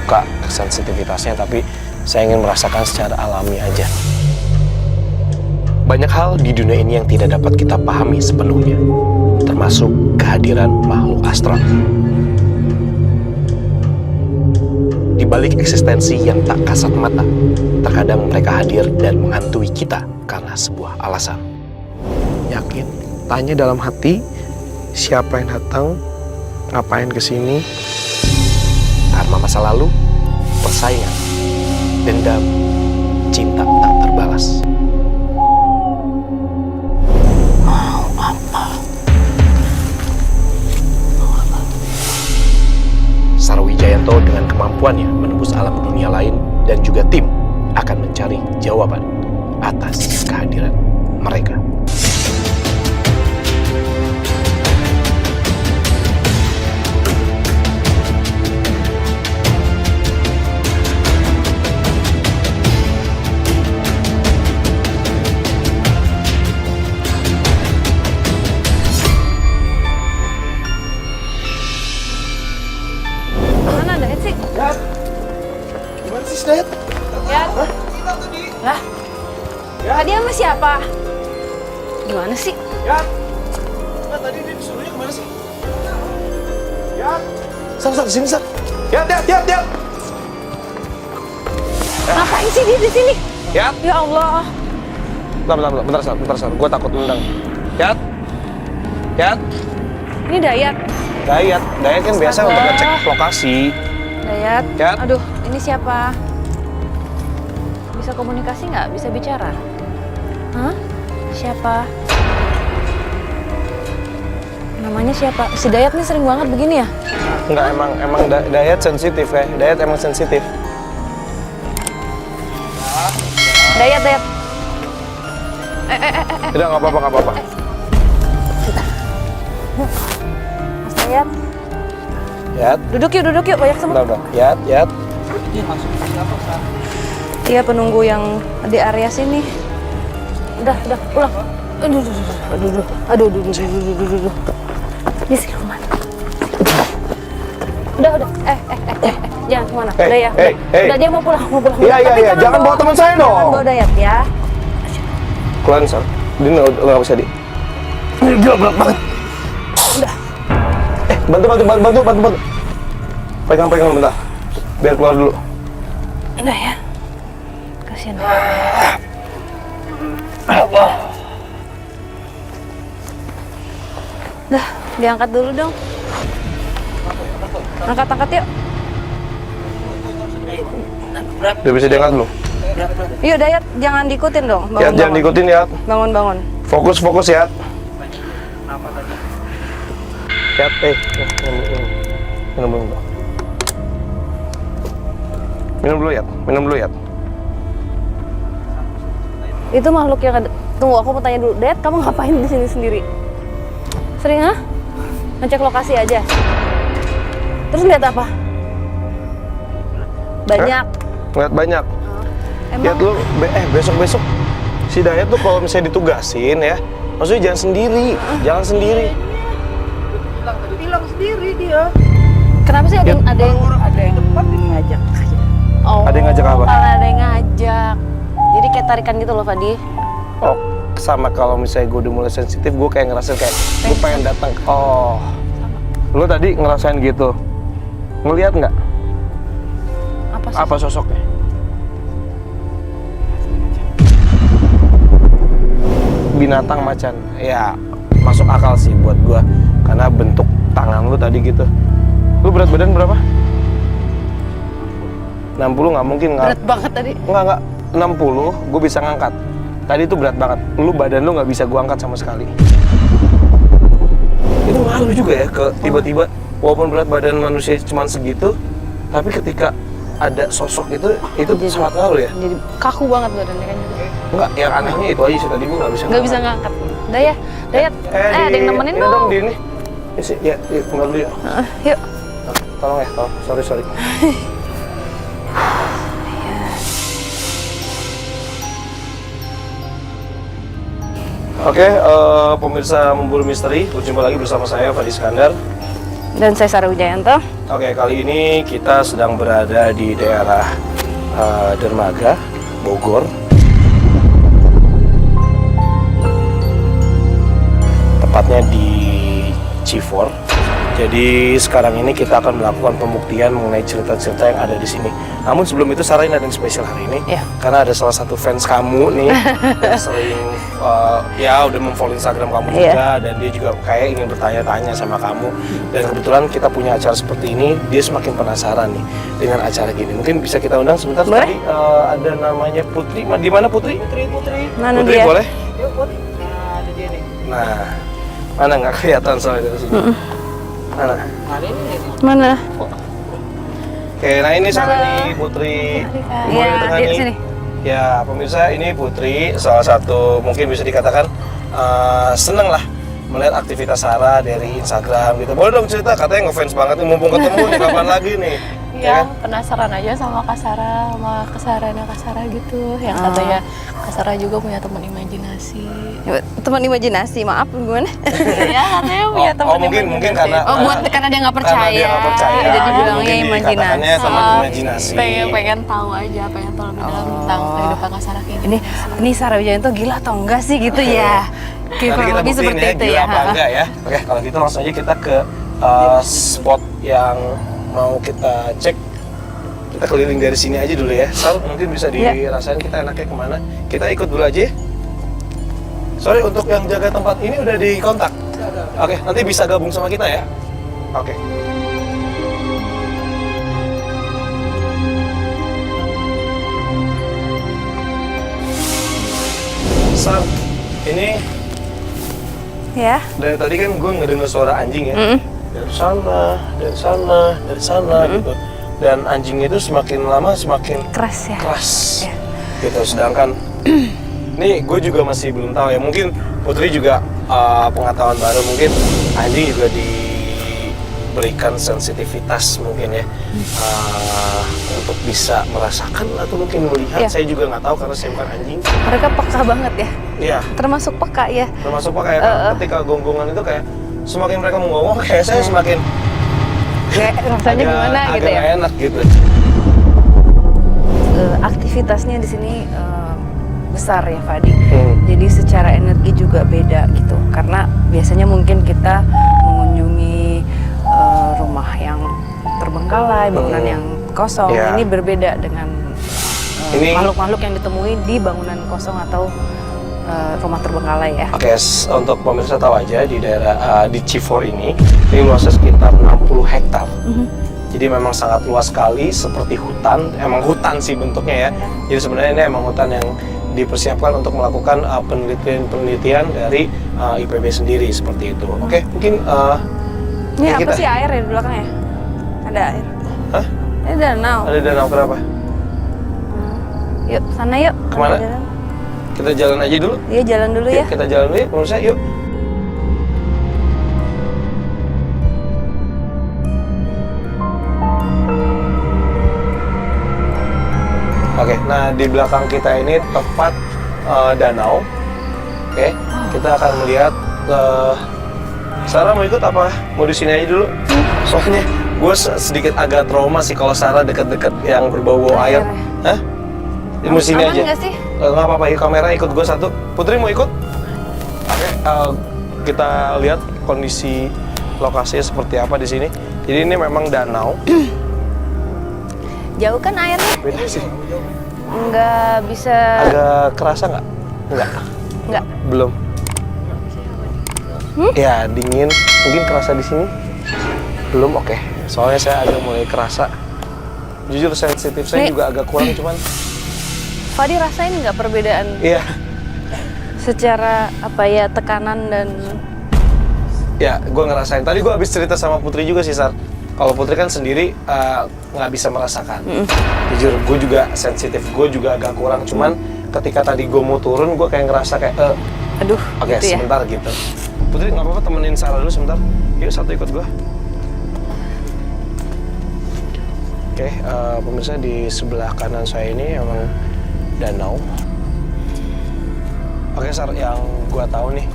suka sensitivitasnya, tapi saya ingin merasakan secara alami aja. Banyak hal di dunia ini yang tidak dapat kita pahami sepenuhnya, termasuk kehadiran makhluk astral. Di balik eksistensi yang tak kasat mata, terkadang mereka hadir dan menghantui kita karena sebuah alasan. Yakin? Tanya dalam hati, siapa yang datang, ngapain kesini? Karma masa lalu, persaingan, dendam, cinta tak terbalas. Mau apa? Sarwijayanto dengan kemampuannya menembus alam dunia lain dan juga tim akan mencari jawaban atas kehadiran mereka. Dayat? Ya. Hah? Lah. Ya. Tadi sama siapa? Gimana sih? Ya. Nah, tadi dia disuruhnya kemana sih? Ya. Sar, sini, Sar. Ya. Ngapain sih dia di sini? Ya. Ya Allah. Bentar, Sar. Gue takut nendang. Ya. Ini Dayat. Dayat kan biasa untuk ngecek lokasi. Dayat. Ya. Aduh, ini siapa? Bisa komunikasi nggak? Bisa bicara? Hah? Siapa? Namanya siapa? Si Dayat nih sering banget begini ya? Enggak, emang Dayat sensitif ya. Dayat emang sensitif. Dayat. Udah, nggak apa-apa. Mas Dayat. Yat. Duduk yuk, banyak semut. Udah. Yat. Iya, penunggu yang di area sini. Udah, pulang. Aduh. Di sini kemana? Udah. Jangan kemana? Udah ya. Udah, dia mau pulang. Iya. Jangan bawa teman saya dong. Jangan bawa Dayat ya. Keluarin, Sar. Dia nggak bisa di. Ini gelap banget. Udah. Bantu. Pegang bentar. Biar keluar dulu. Udah ya. Kasihan. Dah, diangkat dulu dong. Angkat yuk. Udah bisa diangkat belum? Yuk Dayat, jangan diikutin dong. Yat, jangan diikutin, Yat. Bangun. Fokus, Yat. Yat, minum dulu, Yat. Itu makhluk yang ada. Tunggu, aku mau tanya dulu. Dayat, kamu ngapain di sini sendiri? Sering ngecek lokasi aja. Terus lihat apa? Banyak. Ngeliat banyak. Emang? Yat, lu besok si Dayat tuh kalau misalnya ditugasin ya, maksudnya jangan sendiri. Bilang sendiri dia. Kenapa sih ada yang ngajak. Oh, Ada yang ngajak apa? Kalau ada yang ngajak. Jadi kayak tarikan gitu loh, Fadi. Oh, sama kalau misalnya gue udah mulai sensitif, gue kayak ngerasain kayak gue pengen datang. Oh, lu tadi ngerasain gitu. Ngelihat nggak? Apa sosoknya? Binatang macan. Ya, masuk akal sih buat gue. Karena bentuk tangan lu tadi gitu. Lu berat badan berapa? 60 nggak mungkin. Berat banget tadi. Enggak. 60 gue bisa ngangkat. Tadi itu berat banget. Badan lu nggak bisa gue angkat sama sekali. Itu ngaruh juga ya ke tiba-tiba walaupun berat badan manusia cuma segitu, tapi ketika ada sosok itu sangat ngaruh ya. Jadi kaku banget badannya kan juga. Enggak, yang anehnya itu aja sih tadi gue nggak bisa ngangkat. Dayat. Ada yang nemenin ini dong. Di ini. Ya, keluar dulu ya. Yuk. Tolong ya, sorry. Oke, pemirsa Memburu Misteri, berjumpa lagi bersama saya Fadi Iskandar. Dan saya Sarah Wijayanto. Oke, kali ini kita sedang berada di daerah Dermaga, Bogor. Tepatnya di Cifor. Jadi sekarang ini kita akan melakukan pembuktian mengenai cerita-cerita yang ada di sini. Namun sebelum itu Sarah, ini ada yang spesial hari ini. Iya. Karena ada salah satu fans kamu nih yang sering ya udah memfollow Instagram kamu juga, dan dia juga kayak ingin bertanya-tanya sama kamu. Dan kebetulan kita punya acara seperti ini, dia semakin penasaran nih dengan acara gini. Mungkin bisa kita undang sebentar. Boleh? Tadi ada namanya Putri. Di mana Putri? Mana Putri dia? boleh? Yuk Putri. Nah, di sini. Nah, mana nggak kelihatan soalnya dari sini. Mana? Mana? Oke, nah ini sama nih Putri. Boleh Iya, ditengah di nih. sini. Ya, pemirsa, ini Putri, salah satu mungkin bisa dikatakan seneng lah melihat aktivitas Sarah dari Instagram gitu. Boleh dong cerita, katanya ngefans banget nih, mumpung ketemu nih, kapan lagi nih? Iya, penasaran aja sama Kak Sarah, sama kesarannya Kak Sarah gitu. Yang katanya Kak Sarah juga punya teman imajinasi. Teman imajinasi, maaf gimana? Ya, katanya punya teman mungkin karena Karena dia nggak percaya. karena dia nggak percaya. Jadi bilangnya Mungkin imajinasi. dikatakannya teman imajinasi. pengen tahu aja, pengen tahu lebih dalam tentang kehidupan Kak Sarah kayak Ini Sarah Wijayanto gila atau enggak sih gitu ya? Nanti kita Kurang lebih buktiin seperti ya, itu gila ya. apa enggak ya. Oke, kalau gitu langsung aja kita ke spot yang mau kita cek. Kita keliling dari sini aja dulu ya. Sal, mungkin bisa dirasain kita enaknya kemana. Kita ikut dulu aja ya. Sorry, untuk yang jaga tempat ini udah di kontak. Oke, nanti bisa gabung sama kita ya. Oke. Sal, ini Ya. dari tadi kan gue ngedenger suara anjing ya. Mm-mm. Dari sana, dari sana, dari sana gitu. Dan anjing itu semakin lama semakin Keras ya. keras. Ya. Gitu. Sedangkan nih gue juga masih belum tahu ya. Mungkin Putri juga pengetahuan baru, mungkin anjing juga diberikan sensitivitas mungkin ya untuk bisa merasakan atau mungkin melihat. Ya. Saya juga nggak tahu karena saya bukan anjing. Mereka peka banget ya. Iya. Termasuk peka ya. Termasuk Pak kayak ketika gonggongan itu kayak semakin mereka menggonggong kayak saya semakin Ya, rasanya gimana agak gitu ya. nggak enak gitu. Aktivitasnya di sini besar ya Fadi. Hmm. Jadi secara energi juga beda gitu. Karena biasanya mungkin kita mengunjungi rumah yang terbengkalai, bangunan yang kosong. Ya. Ini berbeda dengan Ini- makhluk-makhluk yang ditemui di bangunan kosong atau rumah terbengkalai ya. Oke, untuk pemirsa tahu aja di daerah di Cifor ini luasnya sekitar 60 hektar. Jadi memang sangat luas sekali, seperti hutan. Emang hutan sih bentuknya ya. Jadi sebenarnya ini emang hutan yang dipersiapkan untuk melakukan penelitian dari IPB sendiri seperti itu. Oke, mungkin Ini ya apa kita- sih air ya di belakangnya? Ada air. Hah? Ini danau. Ada danau kenapa? Yuk, sana yuk. Kemana? Kita jalan. Kita jalan aja dulu. Iya, jalan dulu ya. Yuk, kita jalan dulu ya, pemirsa. Yuk. Oke, nah di belakang kita ini tepat danau. Oke, kita akan melihat. Sarah mau ikut apa? Mau di sini aja dulu? Soalnya gue sedikit agak trauma sih kalau Sarah deket-deket yang berbau air. Hah? Mau sini Aman aja? nggak sih? Nggak apa-apa, yuk kamera ikut gue satu. Putri mau ikut? Oke, kita lihat kondisi lokasinya seperti apa di sini. Jadi ini memang danau. Jauh kan airnya? Beda sih. Nggak bisa. Agak kerasa nggak? Nggak. Belum. Ya dingin. Mungkin kerasa di sini. Belum, oke. Soalnya saya agak mulai kerasa. Jujur sensitif saya Nih. juga agak kurang, cuman. Fadi rasain nggak perbedaan Iya. secara apa ya, tekanan dan Ya, gue ngerasain. Tadi gue habis cerita sama Putri juga sih, Sar. Kalau Putri kan sendiri nggak bisa merasakan. Jujur, gue juga sensitif. Gue juga agak kurang. Cuman ketika tadi gue mau turun, gue kayak ngerasa kayak, aduh oke, gitu ya. sebentar gitu. Putri, nggak apa-apa temenin Sarah dulu sebentar. Yuk, satu ikut gue. Oke, pemirsa di sebelah kanan saya ini emang danau. Oke, Sar, yang gue tahu nih,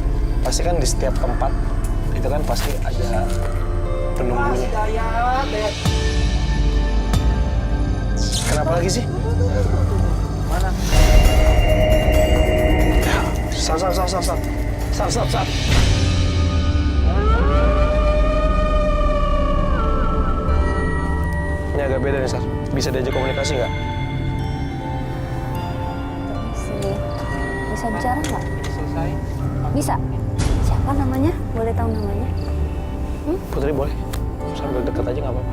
pasti kan di setiap tempat itu kan pasti ada penunggunya. Kenapa lagi sih? Mana? Sar. Ini agak beda nih, Sar. Bisa diajak komunikasi nggak? Bisa bicara nggak? Bisa. Siapa namanya? Boleh tahu namanya? Putri boleh. Sambil deket aja nggak apa-apa.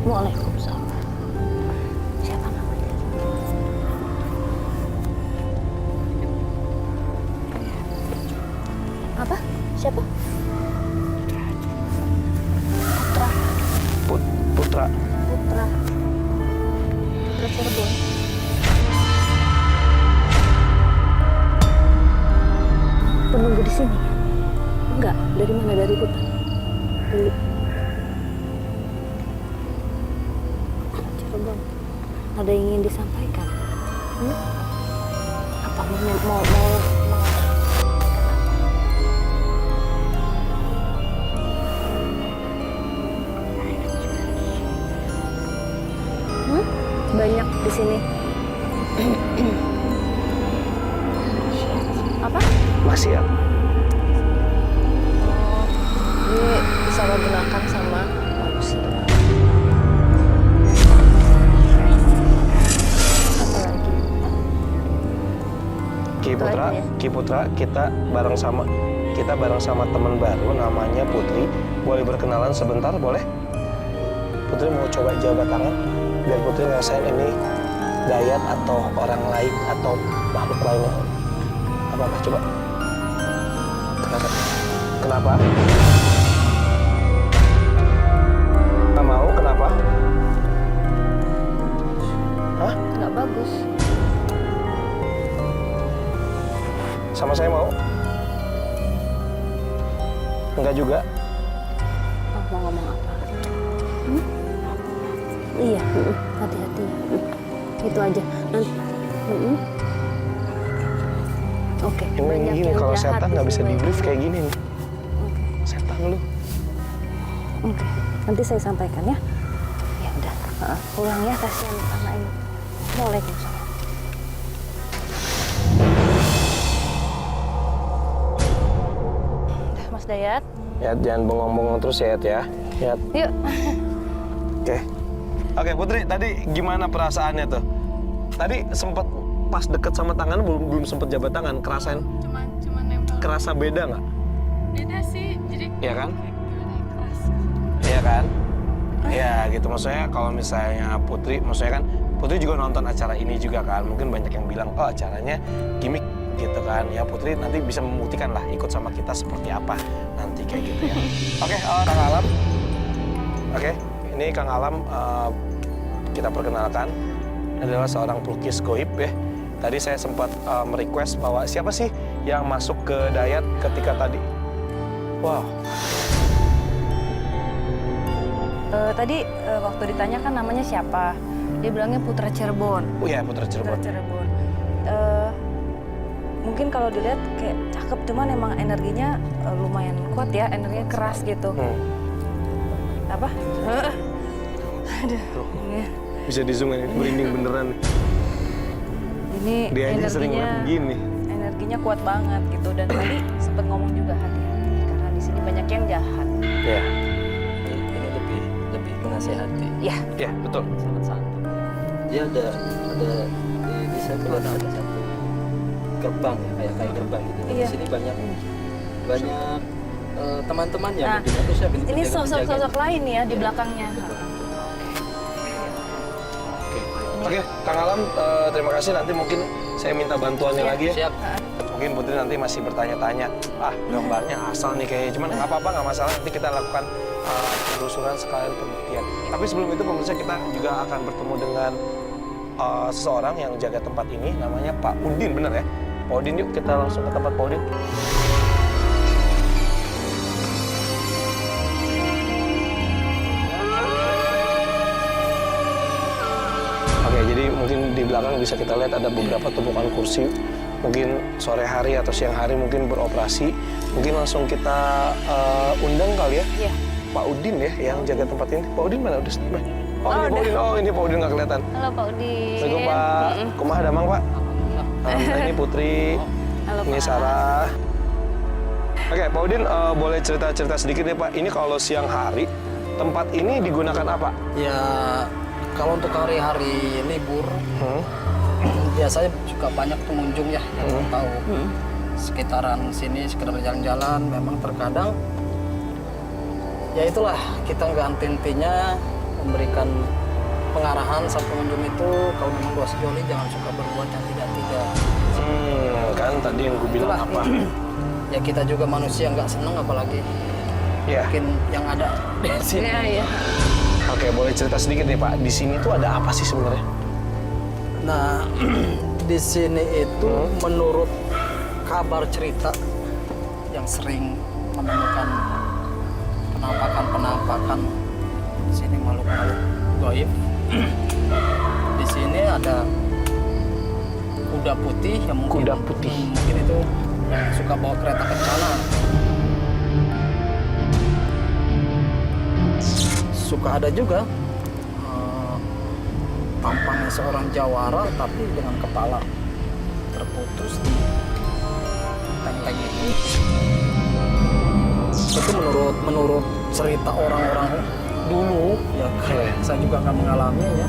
Waalaikumsalam. Siapa namanya? Apa? Siapa? Putra. Putra Cirebon. Penunggu di sini? Enggak. Dari mana? Dari hutan? Dari Cirebon. Ada yang ingin disampaikan? Apa mau banyak di sini. Apa? Maksiat. Ini disalahgunakan sama manusia. Apa lagi? Ki Putra, kita bareng sama teman baru namanya Putri. Boleh berkenalan sebentar, boleh? Putri mau coba jabat tangan biar Putri ngerasain ini Dayat atau orang lain atau makhluk lainnya. Apa coba? Kenapa? Nggak mau, kenapa? Hah? Nggak bagus. Sama saya mau? Enggak juga? Oh, mau ngomong apa? Iya, hati-hati. Itu aja. Nanti. Oke. banyak Ini yang kalau jahat setan nggak di bisa sini. di brief kayak gini nih. Setan lu. Oke, nanti saya sampaikan ya. Ya udah, pulang ya, kasihan anak ini. Waalaikumsalam. Udah, Mas Dayat. Ya, jangan bengong-bengong terus ya, ya. Ya. Yuk. Oke, Putri, tadi gimana perasaannya tuh? Tadi sempat pas deket sama tangan belum sempet jabat tangan, kerasain Cuman nempel. kerasa beda nggak? Beda sih, jadi Iya kan? keras. Iya kan? Ya gitu, maksudnya kalau misalnya Putri, maksudnya kan Putri juga nonton acara ini juga kan, mungkin banyak yang bilang, oh acaranya gimmick gitu kan. Ya Putri nanti bisa membuktikan lah ikut sama kita seperti apa nanti kayak gitu ya. Oke, Kang Alam. Oke, ini Kang Alam kita perkenalkan adalah seorang pelukis goib ya. Tadi saya sempat merequest bahwa siapa sih yang masuk ke Dayat ketika tadi? Wow. Tadi waktu ditanya kan namanya siapa? Dia bilangnya Putra Cirebon. Oh iya, Putra Cirebon. Putra Cirebon. Mungkin kalau dilihat kayak cakep, cuman emang energinya lumayan kuat ya, energinya keras gitu. Apa? Aduh. Ini, Bisa di zoom ini, merinding beneran. ini Dia aja sering energinya banget begini. energinya kuat banget gitu, dan tadi sempet ngomong juga hati-hati karena di sini banyak yang jahat. Ya, Ini lebih menasehati, Ya, ya betul. sangat santun. Dia ada di satu ada satu gerbang ya, kayak gerbang gitu. Iya. Di sini banyak teman-temannya Nah, mungkin, atau siapa ini sosok-sosok lain ya di belakangnya. Oke, Kang Alam, terima kasih. Nanti mungkin saya minta bantuannya Iya. lagi ya. Siap. Mungkin Putri nanti masih bertanya-tanya, gambarnya asal nih kayaknya. Cuman nggak apa-apa, nggak masalah. Nanti kita lakukan penelusuran sekalian pembuktian. Tapi sebelum itu pemirsa, kita juga akan bertemu dengan seseorang yang jaga tempat ini. Namanya Pak Udin, bener ya? Pak Udin, yuk kita langsung ke tempat Pak Udin. Oke, jadi mungkin di belakang bisa kita lihat ada beberapa tumpukan kursi mungkin sore hari atau siang hari mungkin beroperasi. Mungkin langsung kita undang kali ya. Iya. Pak Udin ya yang jaga tempat ini. Pak Udin mana? Udah. Oh, ini Pak udah. Udin. Oh, ini Pak Udin nggak kelihatan. Halo Pak Udin. Assalamualaikum Pak. Kumaha damang Pak? Alhamdulillah, ini Putri. Halo Ini Pak. Sarah. Oke, Pak Udin boleh cerita-cerita sedikit ya Pak. Ini kalau siang hari tempat ini digunakan apa? Ya kalau untuk hari-hari libur biasanya juga banyak pengunjung ya yang tahu sekitaran sini sekedar jalan-jalan. Memang terkadang ya itulah kita nggak henti-hentinya memberikan pengarahan saat pengunjung itu kalau memang luas joli jangan suka berbuat yang tidak-tidak. Kan tadi yang gue bilang apa? Ya kita juga manusia nggak seneng apalagi Ya. mungkin yang ada di sini. Iya, iya. Oke, boleh cerita sedikit nih Pak. Di sini tuh ada apa sih sebenarnya? Nah, di sini itu menurut kabar cerita yang sering menemukan penampakan di sini makhluk-makhluk gaib. Di sini ada kuda putih yang mungkin Kuda putih. mungkin itu yang suka bawa kereta kencana. Suka ada juga tampangnya seorang jawara tapi dengan kepala terputus di teng-teng itu. Itu menurut cerita orang-orang dulu ya. Saya juga nggak mengalami ya.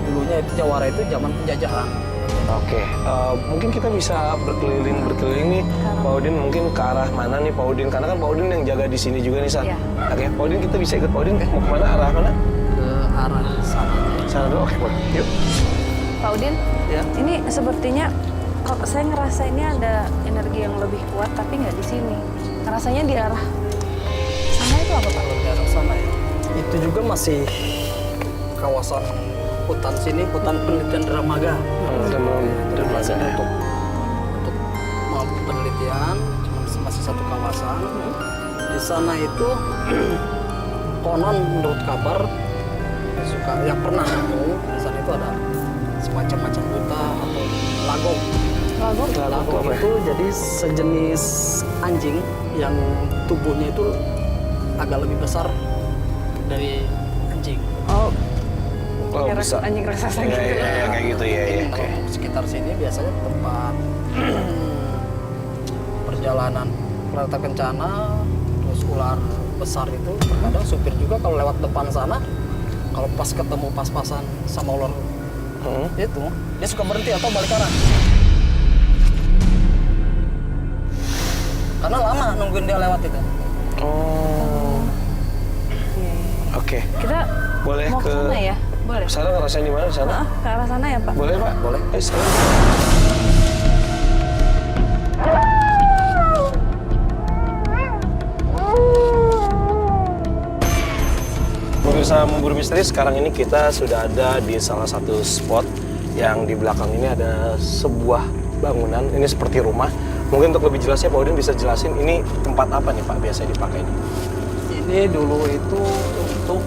Dulunya itu jawara itu zaman penjajahan. Oke, mungkin kita bisa berkeliling nih, Pak Udin mungkin ke arah mana nih Pak Udin? Karena kan Pak Udin yang jaga di sini juga nih, San. Iya. Oke, Pak Udin kita bisa ikut Pak Udin. Mau kemana? Arah mana? Ke arah sana. Sana dulu, oke boleh. Yuk. Pak Udin, Ya. ini sepertinya kok saya ngerasa ini ada energi yang lebih kuat tapi nggak di sini. Rasanya di arah sana itu apa Pak? Kalau di arah sana ya. Itu juga masih kawasan hutan sini, hutan penelitian Dramaga. Dermaga. Untuk penelitian cuma masih satu kawasan. Di sana itu konon menurut kabar suka yang pernah nemu di sana itu ada semacam macan buta atau lagom. Lagom itu jadi sejenis anjing yang tubuhnya itu agak lebih besar dari anjing. Oh, Oh, kayak bisa. anjing raksasa Iya, gitu. iya, kayak gitu ya. Ini kalau sekitar sini biasanya tempat perjalanan kereta kencana, terus ular besar itu terkadang supir juga kalau lewat depan sana, kalau pas ketemu pas-pasan sama ular itu, dia suka berhenti atau balik arah. Karena lama nungguin dia lewat itu. Oh, Iya, iya. oke. Kita Boleh mau ke sana ya? Boleh. Sana ngerasain di mana di sana? Ke arah sana ya Pak? Boleh Pak? Boleh. Sana. Pemirsa Memburu Misteri, sekarang ini kita sudah ada di salah satu spot yang di belakang ini ada sebuah bangunan. Ini seperti rumah. Mungkin untuk lebih jelasnya Pak Udin bisa jelasin ini tempat apa nih Pak biasa dipakai ini? Ini dulu itu untuk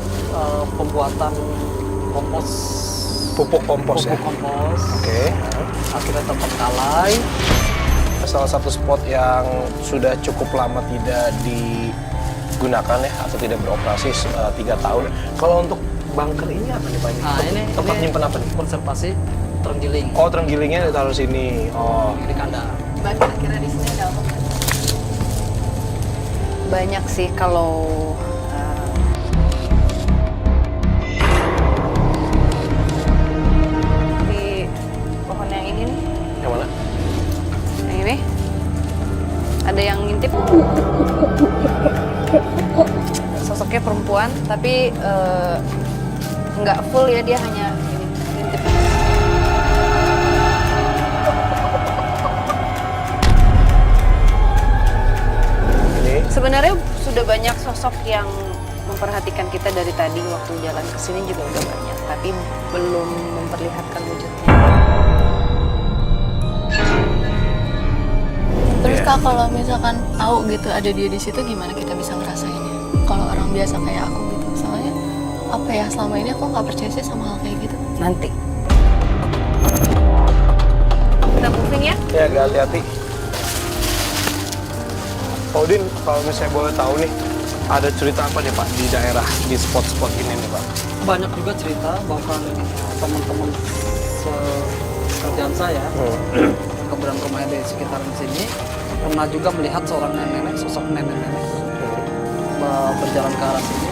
pembuatan kompos. Pupuk kompos ya? Pupuk kompos. Oke. Akhirnya tempat kalai. Salah satu spot yang sudah cukup lama tidak digunakan ya atau tidak beroperasi 3 tahun. Kalau untuk bunker ini apa nih Pak? Nah, ini tempat nyimpen apa nih? Konservasi terenggiling. Oh, terenggilingnya ditaruh sini. Oh, Di kandang. Mbak kira-kira di sini ada apa? Banyak sih kalau di pohon yang ini nih, yang mana? yang ini ada yang ngintip. Sosoknya perempuan tapi nggak full ya, dia hanya ini, ngintip. Ini. Sebenarnya sudah banyak sosok yang memperhatikan kita dari tadi waktu jalan ke sini juga udah banyak, tapi belum memperlihatkan wujudnya. Terus Iya. Kak, kalau misalkan tahu gitu ada dia di situ, gimana kita bisa ngerasainnya? Kalau orang biasa kayak aku gitu, soalnya apa ya, selama ini aku nggak percaya sih sama hal kayak gitu. Nanti kita moving ya. Ya, agak hati-hati. Pak Udin, kalau misalnya boleh tahu nih, ada cerita apa nih Pak di daerah, di spot-spot ini nih Pak? Banyak juga cerita, bahkan teman-teman sekerjaan saya, keberadaan rumahnya di sekitaran sini, pernah juga melihat seorang nenek, sosok nenek-nenek berjalan ke arah sini.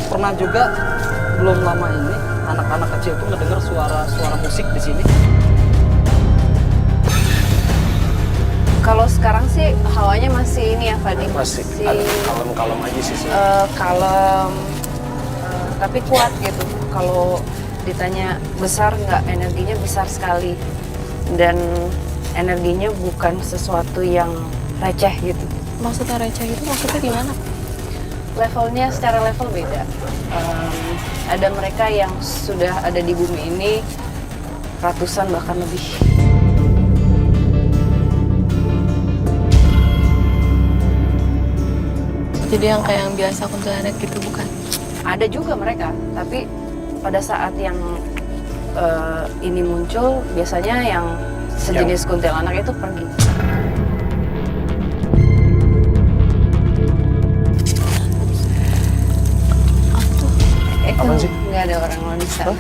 Pernah juga belum lama ini anak-anak kecil tuh mendengar suara musik di sini. Kalau sekarang sih hawanya masih ini ya Fadi. Masih ada kalem-kalem aja sih. Kalem, tapi kuat gitu. Kalau ditanya besar nggak, energinya besar sekali. Dan energinya bukan sesuatu yang receh gitu. Maksudnya receh itu maksudnya gimana? Levelnya secara level beda. Ada mereka yang sudah ada di bumi ini ratusan bahkan lebih. Jadi yang kayak yang biasa kuntilanak gitu bukan? Ada juga mereka, tapi pada saat yang ini muncul, biasanya yang sejenis kuntilanak itu pergi. Apaan sih? Nggak ada orang lain di sana.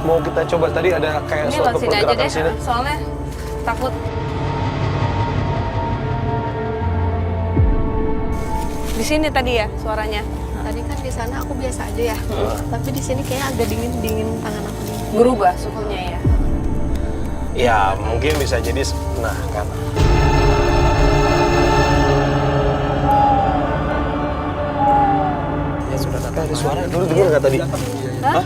Mau kita coba, tadi ada kayak Ini suatu lewat sini aja pergerakan deh, sini. soalnya takut. Di sini tadi ya suaranya. Tadi kan di sana aku biasa aja ya. Tapi di sini kayaknya agak dingin tangan aku dingin. Berubah suhunya ya. Ya, mungkin bisa jadi, nah kan. Ya sudah datang. Ada suara dulu dengar nggak tadi? Hah?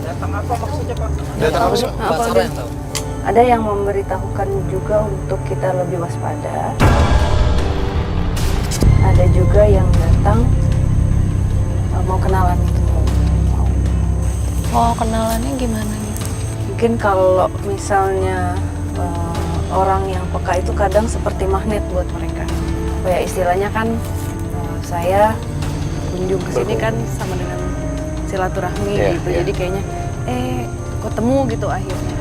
Datang apa maksudnya Pak? Datang apa sih? Apa Pak Sarah udah? yang tahu. Ada yang memberitahukan juga untuk kita lebih waspada. Ada juga yang datang mau kenalan gitu. Oh, kenalannya gimana gitu? Mungkin kalau misalnya orang yang peka itu kadang seperti magnet buat mereka. Ya istilahnya kan saya kunjung ke sini kan sama dengan silaturahmi Iya, gitu. iya. Jadi kayaknya ketemu gitu akhirnya.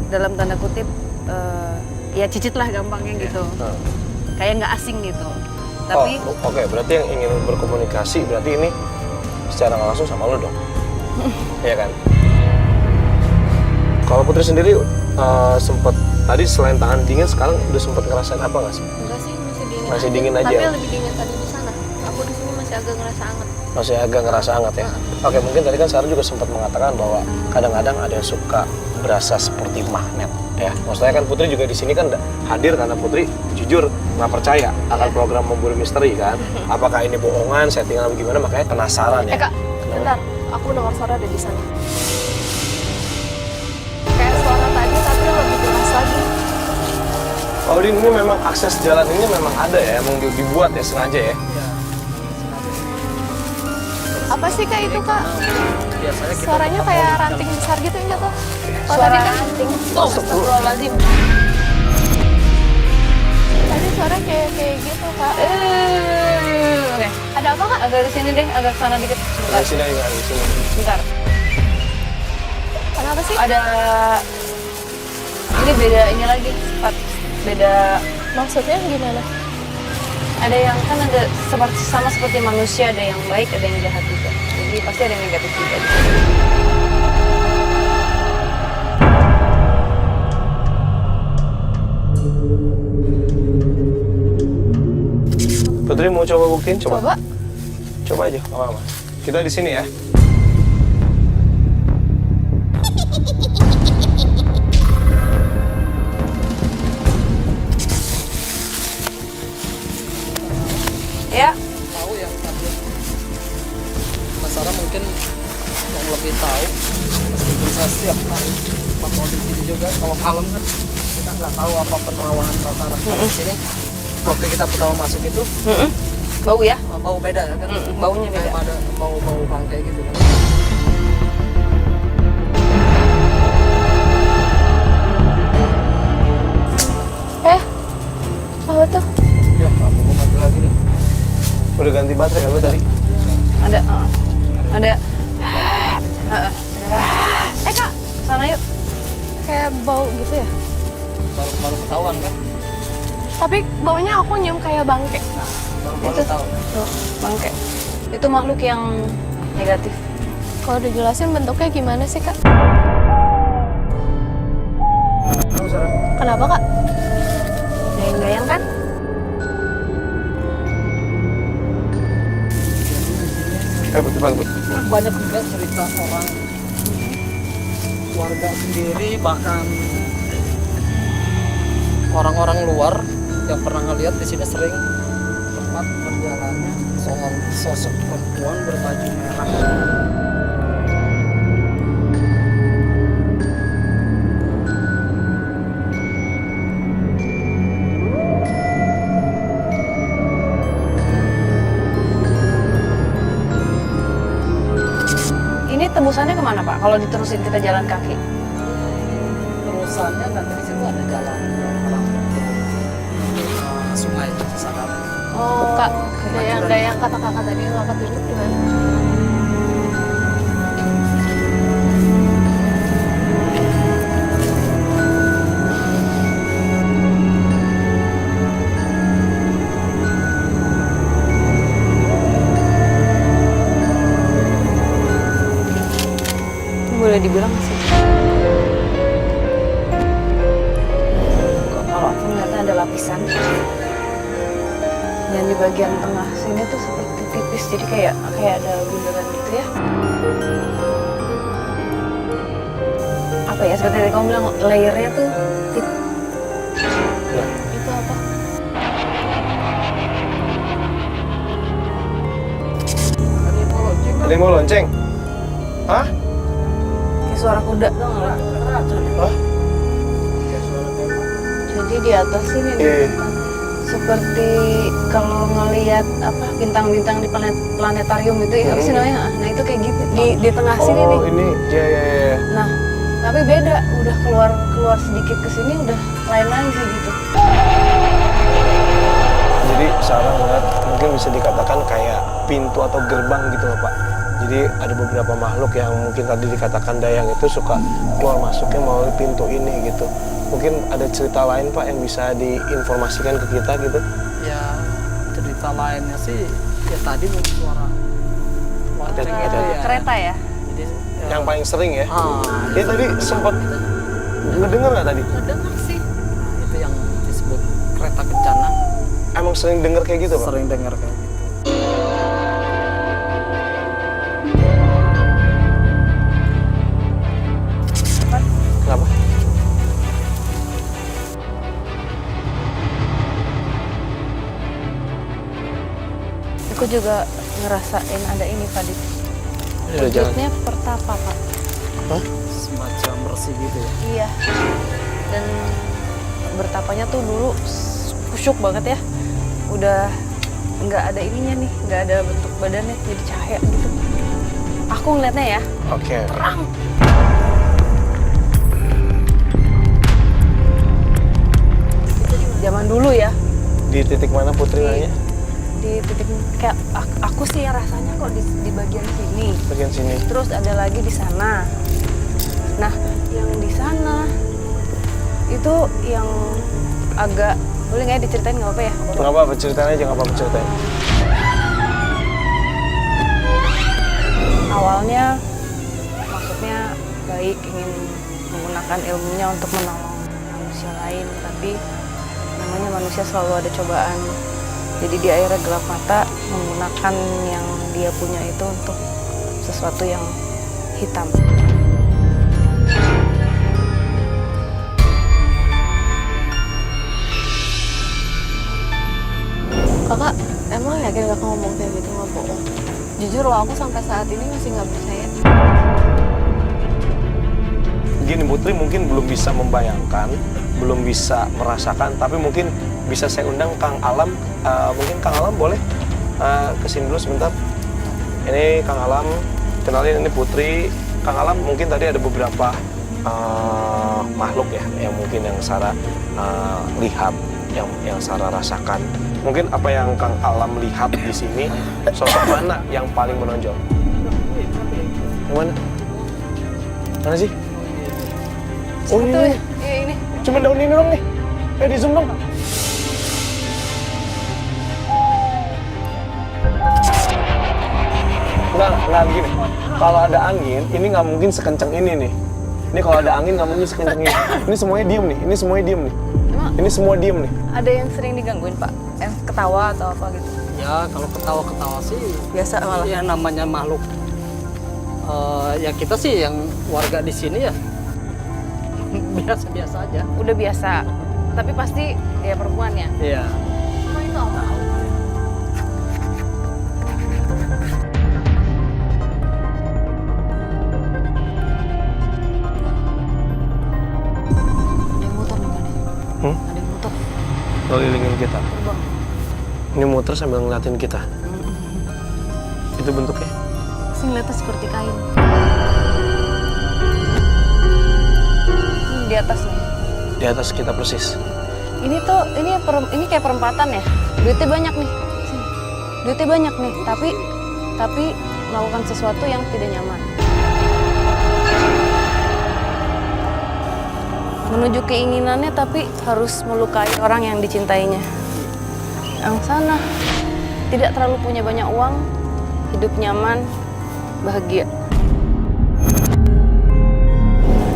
Dalam tanda kutip ya cicit lah gampangnya gitu. Kayak nggak asing gitu. Tapi Oke, berarti yang ingin berkomunikasi berarti ini secara nggak langsung sama lo dong. Iya kan? Kalau Putri sendiri sempat tadi selain tangan dingin sekarang udah sempat ngerasain apa nggak sih? Enggak sih, masih dingin. Masih dingin aja. Tapi lebih dingin tadi di sana. Aku di sini masih agak ngerasa hangat. Masih agak ngerasa hangat ya? Oke, mungkin tadi kan Sarah juga sempat mengatakan bahwa kadang-kadang ada yang suka berasa seperti magnet ya. Maksudnya kan Putri juga di sini kan hadir karena Putri jujur nggak percaya akan program memburu misteri kan. Apakah ini bohongan, settingan atau gimana, makanya penasaran ya. Kak, bentar. Aku dengar suara ada di sana. Kayak suara tadi tapi lebih jelas lagi. Oh, ini memang akses jalan ini memang ada ya, emang dibuat ya sengaja ya. Apa sih Kak itu Kak? Biasanya kita Suaranya kayak ranting besar gitu yang jatuh. Oh, suara tadi kan ranting. Astagfirullahaladzim. tadi suara kayak gitu Kak. Oke. Ada apa Kak? Agak di sini deh, agak ke sana dikit. Di sini aja, di sini. Bentar. Kenapa sih? Ada ini beda ini lagi, Pat. Beda. Maksudnya gimana? Ada yang kan ada seperti sama seperti manusia, ada yang baik, ada yang jahat juga. Jadi pasti ada yang negatif juga. Putri mau coba buktiin? Coba. Coba aja, nggak apa-apa. Kita di sini ya. Ya, tahu yang tadi Mas Sarah mungkin yang lebih tahu, meskipun saya setiap hari pantau di sini juga. Kalau malam kan kita nggak tahu apa penerawangan Mas Sarah di sini. Waktu kita pertama masuk itu bau ya? bau beda ya kan? Baunya beda. Kayak ada bau-bau bangkai gitu kan. baterai kan lu tadi? Ada. Ada. Kak, sana yuk. Kayak bau gitu ya. Baru ketahuan kan? Tapi baunya aku nyium kayak bangke. Baru tahu. Tuh, bangke. Itu makhluk yang negatif. Kalau dijelasin bentuknya gimana sih, Kak? Kenapa, Kak? Gayang-gayang kan? Betul. Banyak juga cerita orang warga sendiri, bahkan orang-orang luar yang pernah ngeliat di sini sering tempat berjalannya soal sosok perempuan berbaju merah. Ini tembusannya kemana Pak? Kalau diterusin kita jalan kaki? Terusannya nanti di situ ada jalan sungai Cisadap. Oh, Kak, gayang-gayang kata kakak tadi nggak ketunjuk di mana? boleh dibilang sih. Kalau aku ngeliatnya ada lapisan. Dan di bagian tengah sini tuh seperti tipis, jadi kayak ada bundaran gitu ya. Apa ya, seperti tadi kamu bilang layernya tuh tip. Itu apa? Ada yang mau lonceng? Hah? Kayak suara kuda tuh nggak? Hah? Jadi di atas sini nih, Iya. seperti kalau ngelihat apa bintang-bintang di planetarium itu ya apa sih namanya? Nah itu kayak gitu di tengah sini nih. Oh ini, ya. Nah tapi beda, udah keluar sedikit ke sini udah lain lagi gitu. Jadi Sarah ngeliat mungkin bisa dikatakan kayak pintu atau gerbang gitu loh Pak. Jadi ada beberapa makhluk yang mungkin tadi dikatakan dayang itu suka keluar masuknya melalui pintu ini gitu. Mungkin ada cerita lain Pak yang bisa diinformasikan ke kita gitu? Ya cerita lainnya sih ya tadi mungkin suara lonceng Ada- itu ya. Kereta ya? Jadi, ya, Yang paling sering ya? ah, Dia tadi sempat ngedenger nggak tadi? Ngedenger sih. nah, itu yang disebut kereta kencana. Emang sering denger kayak gitu Pak? Sering dengar kayak gitu. Kenapa? Aku juga ngerasain ada ini Fadit. Udah jalan. Wujudnya pertapa Pak. Hah? Semacam bersih gitu ya. Iya. Dan bertapanya tuh dulu kusyuk banget ya. Udah nggak ada ininya nih, nggak ada bentuk badannya, jadi cahaya gitu. Aku ngeliatnya ya, Oke. terang. Zaman dulu ya, Di titik mana Putri nanya? di titik kayak aku sih rasanya kok di bagian sini. Bagian sini. Terus ada lagi di sana. Nah, yang di sana itu yang agak boleh nggak ya diceritain nggak apa ya? Nggak apa-apa, ceritain aja, nggak apa-apa ceritain. Awalnya maksudnya baik, ingin menggunakan ilmunya untuk menolong manusia lain, tapi namanya manusia selalu ada cobaan. Jadi dia akhirnya gelap mata menggunakan yang dia punya itu untuk sesuatu yang hitam. Kakak, emang yakin kakak ngomong kayak gitu nggak bohong? Jujur loh, aku sampai saat ini masih nggak percaya. Gini Putri mungkin belum bisa membayangkan, belum bisa merasakan, tapi mungkin bisa saya undang Kang Alam. Mungkin Kang Alam boleh kesini dulu sebentar. Ini Kang Alam, kenalin ini Putri. Kang Alam mungkin tadi ada beberapa makhluk ya, yang mungkin yang Sarah lihat yang Sarah rasakan. Mungkin apa yang Kang Alam lihat di sini, sosok mana yang paling menonjol? Yang mana? Mana sih? Oh ini, ini. cuma daun ini dong nih. Di zoom dong. Nggak gini. Kalau ada angin, ini nggak mungkin sekencang ini nih. Ini kalau ada angin nggak mungkin sekencang ini. Ini semuanya diem nih. Ini semuanya diem nih. Ini semua diem nih. Ada yang sering digangguin Pak? Yang ketawa atau apa gitu? Ya kalau ketawa-ketawa sih Biasa malah. ya namanya makhluk. Ya kita sih yang warga di sini ya biasa-biasa aja. Udah biasa. Tapi pasti dia perempuan ya? Iya. Emang itu apa? Ada yang muter nih Pak. Ada yang muter. Ngelilingin kita. Ini muter sambil ngeliatin kita. Itu bentuknya. Sing lihatnya seperti kain. Di atas nih. Di atas kita persis. Ini tuh, ini kayak perempatan ya. Duitnya banyak nih. Sini. Duitnya banyak nih, tapi melakukan sesuatu yang tidak nyaman. Menuju keinginannya tapi harus melukai orang yang dicintainya. Yang sana tidak terlalu punya banyak uang, hidup nyaman, bahagia.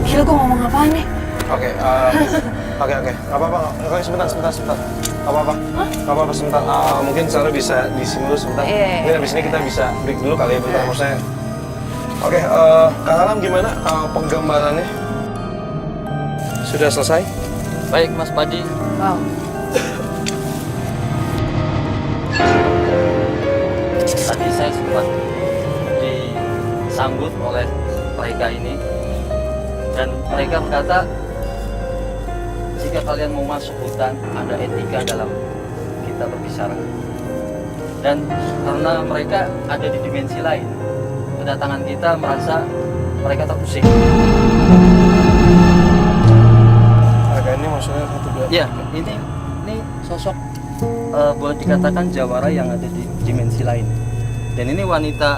Gila, gue ngomong apaan nih? Oke. Nggak apa-apa. Oke, sebentar. Nggak apa-apa sebentar. Mungkin Sarah bisa di sini dulu sebentar. Iya. Mungkin abis ini kita bisa break dulu kali ya, bentar maksudnya. Oke, Kang Alam gimana penggambarannya? Sudah selesai? Baik Mas Padi. Wow. Tadi saya sempat disambut oleh mereka ini dan mereka berkata jika kalian mau masuk hutan ada etika dalam kita berbicara, dan karena mereka ada di dimensi lain, kedatangan kita merasa mereka terusik. Agak ini maksudnya satu dua. Ya, ini sosok boleh dikatakan jawara yang ada di dimensi lain. Dan ini wanita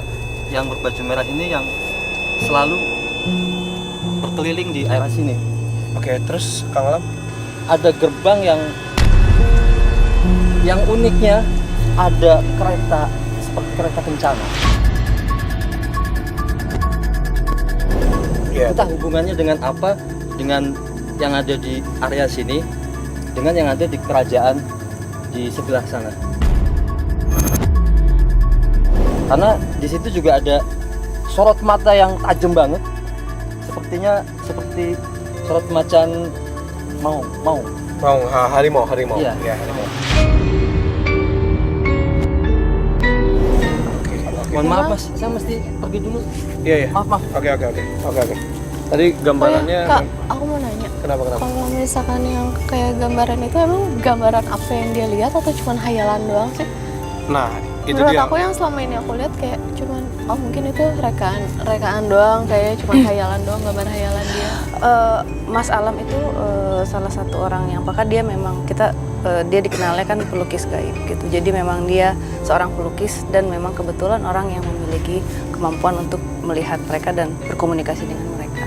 yang berbaju merah ini yang selalu berkeliling di area sini. Oke, terus Kang Alam? Ada gerbang yang uniknya ada kereta seperti kereta kencana. Iya. Entah hubungannya dengan apa, dengan yang ada di area sini, dengan yang ada di kerajaan di sebelah sana. Karena di situ juga ada sorot mata yang tajam banget, sepertinya seperti sorot macan mau. Harimau. Iya. Ya, harimau. Mohon maaf Mas, saya mesti pergi dulu. Iya. Maaf. Oke. Tadi gambarannya Kak, aku mau nanya. kenapa? Kalau misalkan yang kayak gambaran itu emang gambaran apa yang dia lihat atau cuma hayalan doang sih? Nah, itu Menurut dia. aku yang selama ini aku lihat kayak cuman mungkin itu rekaan doang, kayak cuma hayalan doang, gambar hayalan dia. Mas Alam itu salah satu orang yang apakah dia memang dia dikenalnya kan pelukis gaib gitu. Jadi memang dia seorang pelukis dan memang kebetulan orang yang memiliki kemampuan untuk melihat mereka dan berkomunikasi dengan mereka.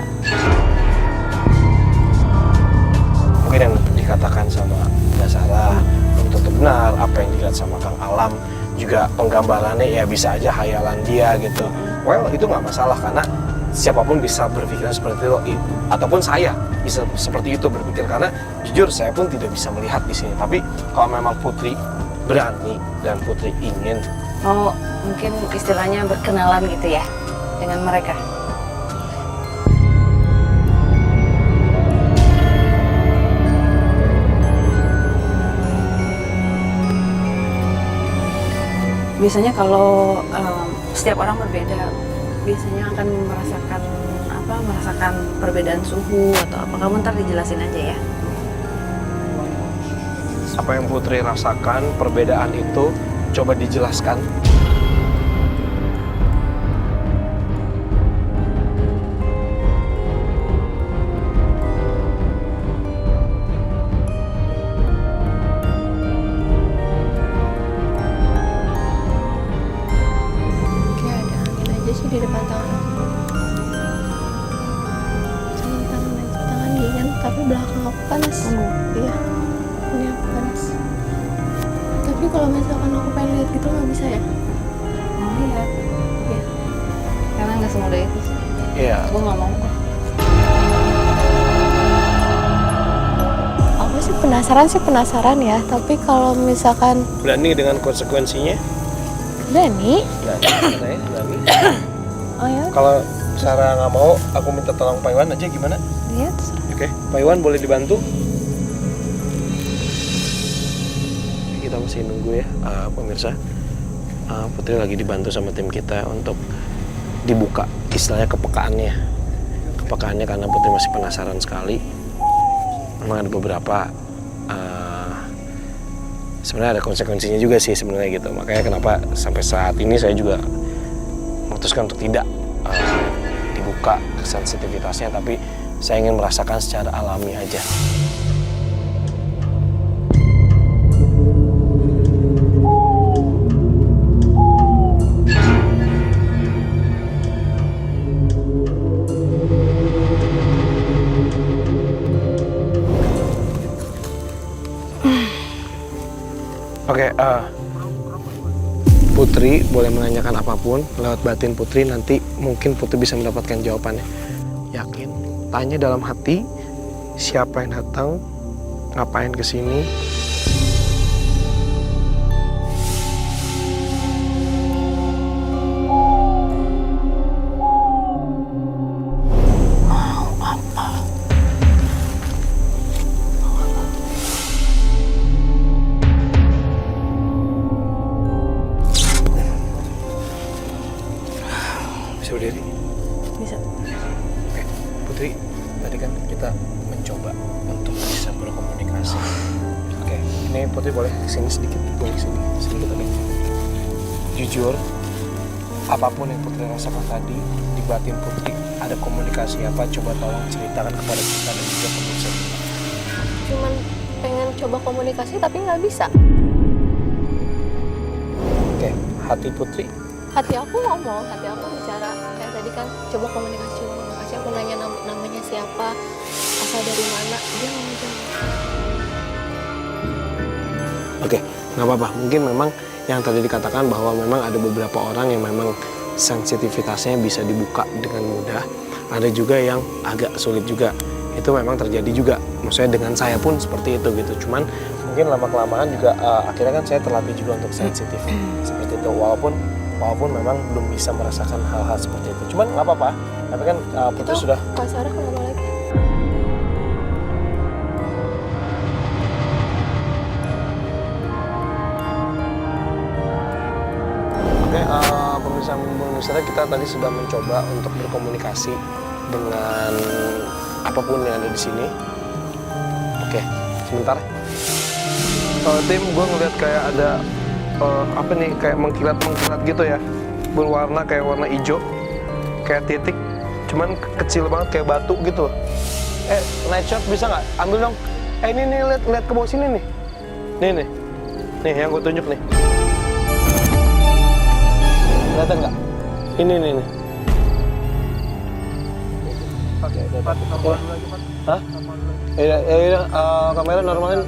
Mungkin yang dikatakan sama Mbak Sarah belum tentu benar, apa yang dilihat sama Kang Alam juga penggambarannya ya bisa aja hayalan dia gitu. Well, itu nggak masalah karena siapapun bisa berpikiran seperti itu, ataupun saya bisa seperti itu berpikir, karena jujur saya pun tidak bisa melihat di sini. Tapi kalau memang Putri berani dan Putri ingin, Mungkin istilahnya berkenalan gitu ya dengan mereka. Biasanya kalau setiap orang berbeda, biasanya akan merasakan perbedaan suhu atau apa. Kamu ntar dijelasin aja ya. apa yang Putri rasakan, perbedaan itu coba dijelaskan. tapi belakang aku panas. Iya, ini aku panas. Tapi kalau misalkan aku pengen lihat gitu nggak bisa ya? Mau lihat. Iya. Karena nggak semudah itu sih. Iya. Gue nggak mau kok. Aku sih penasaran ya, tapi kalau misalkan Berani dengan konsekuensinya? Dani, Berani. oh ya, Kalau Sarah nggak mau, aku minta tolong Pak Iwan aja gimana? lihat. Oke, Pak Iwan boleh dibantu? Kita masih nunggu ya, pemirsa. Putri lagi dibantu sama tim kita untuk dibuka istilahnya kepekaannya. Kepekaannya karena Putri masih penasaran sekali. Memang ada beberapa sebenarnya ada konsekuensinya juga sih sebenarnya gitu. Makanya kenapa sampai saat ini saya juga memutuskan untuk tidak dibuka sensitivitasnya, tapi saya ingin merasakan secara alami aja. Oke, Putri boleh menanyakan apapun lewat batin Putri, nanti mungkin Putri bisa mendapatkan jawabannya. Yakin? Tanya dalam hati, siapa yang datang, ngapain kesini. Bisa berdiri? Bisa. Oke, Putri, tadi kan kita mencoba untuk bisa berkomunikasi. Oke, ini Putri boleh kesini sedikit, boleh kesini sedikit lagi. Jujur, apapun yang Putri rasakan tadi di batin Putri, ada komunikasi apa? Coba tolong ceritakan kepada kita dan juga pemirsa. Cuman pengen coba komunikasi tapi nggak bisa. Oke, hati Putri. Hati aku ngomong, hati aku bicara. Kayak tadi kan coba komunikasi, aku nanya namanya siapa, asal dari mana, dia ngomong jawab. Oke, nggak apa-apa. Mungkin memang yang tadi dikatakan bahwa memang ada beberapa orang yang memang sensitivitasnya bisa dibuka dengan mudah. Ada juga yang agak sulit juga. Itu memang terjadi juga. Maksudnya dengan saya pun seperti itu gitu. Cuman mungkin lama-kelamaan juga akhirnya kan saya terlatih juga untuk sensitif seperti itu. Walaupun memang belum bisa merasakan hal-hal seperti itu. Cuman nggak apa-apa. Tapi kan Putri Itu sudah. Kak Sarah kenapa lagi? Oke, pemirsa kita tadi sudah mencoba untuk berkomunikasi dengan apapun yang ada di sini. Oke, sebentar. Tim, gue ngeliat kayak ada apa nih, kayak mengkilat gitu ya, berwarna kayak warna hijau, kayak titik, cuman kecil banget kayak batu gitu. Night shot bisa nggak? Ambil dong. Ini nih, lihat ke bawah sini nih. Nih yang gue tunjuk nih. Kelihatan nggak? Ini nih. Oke, hah? Ya, kamera normalin.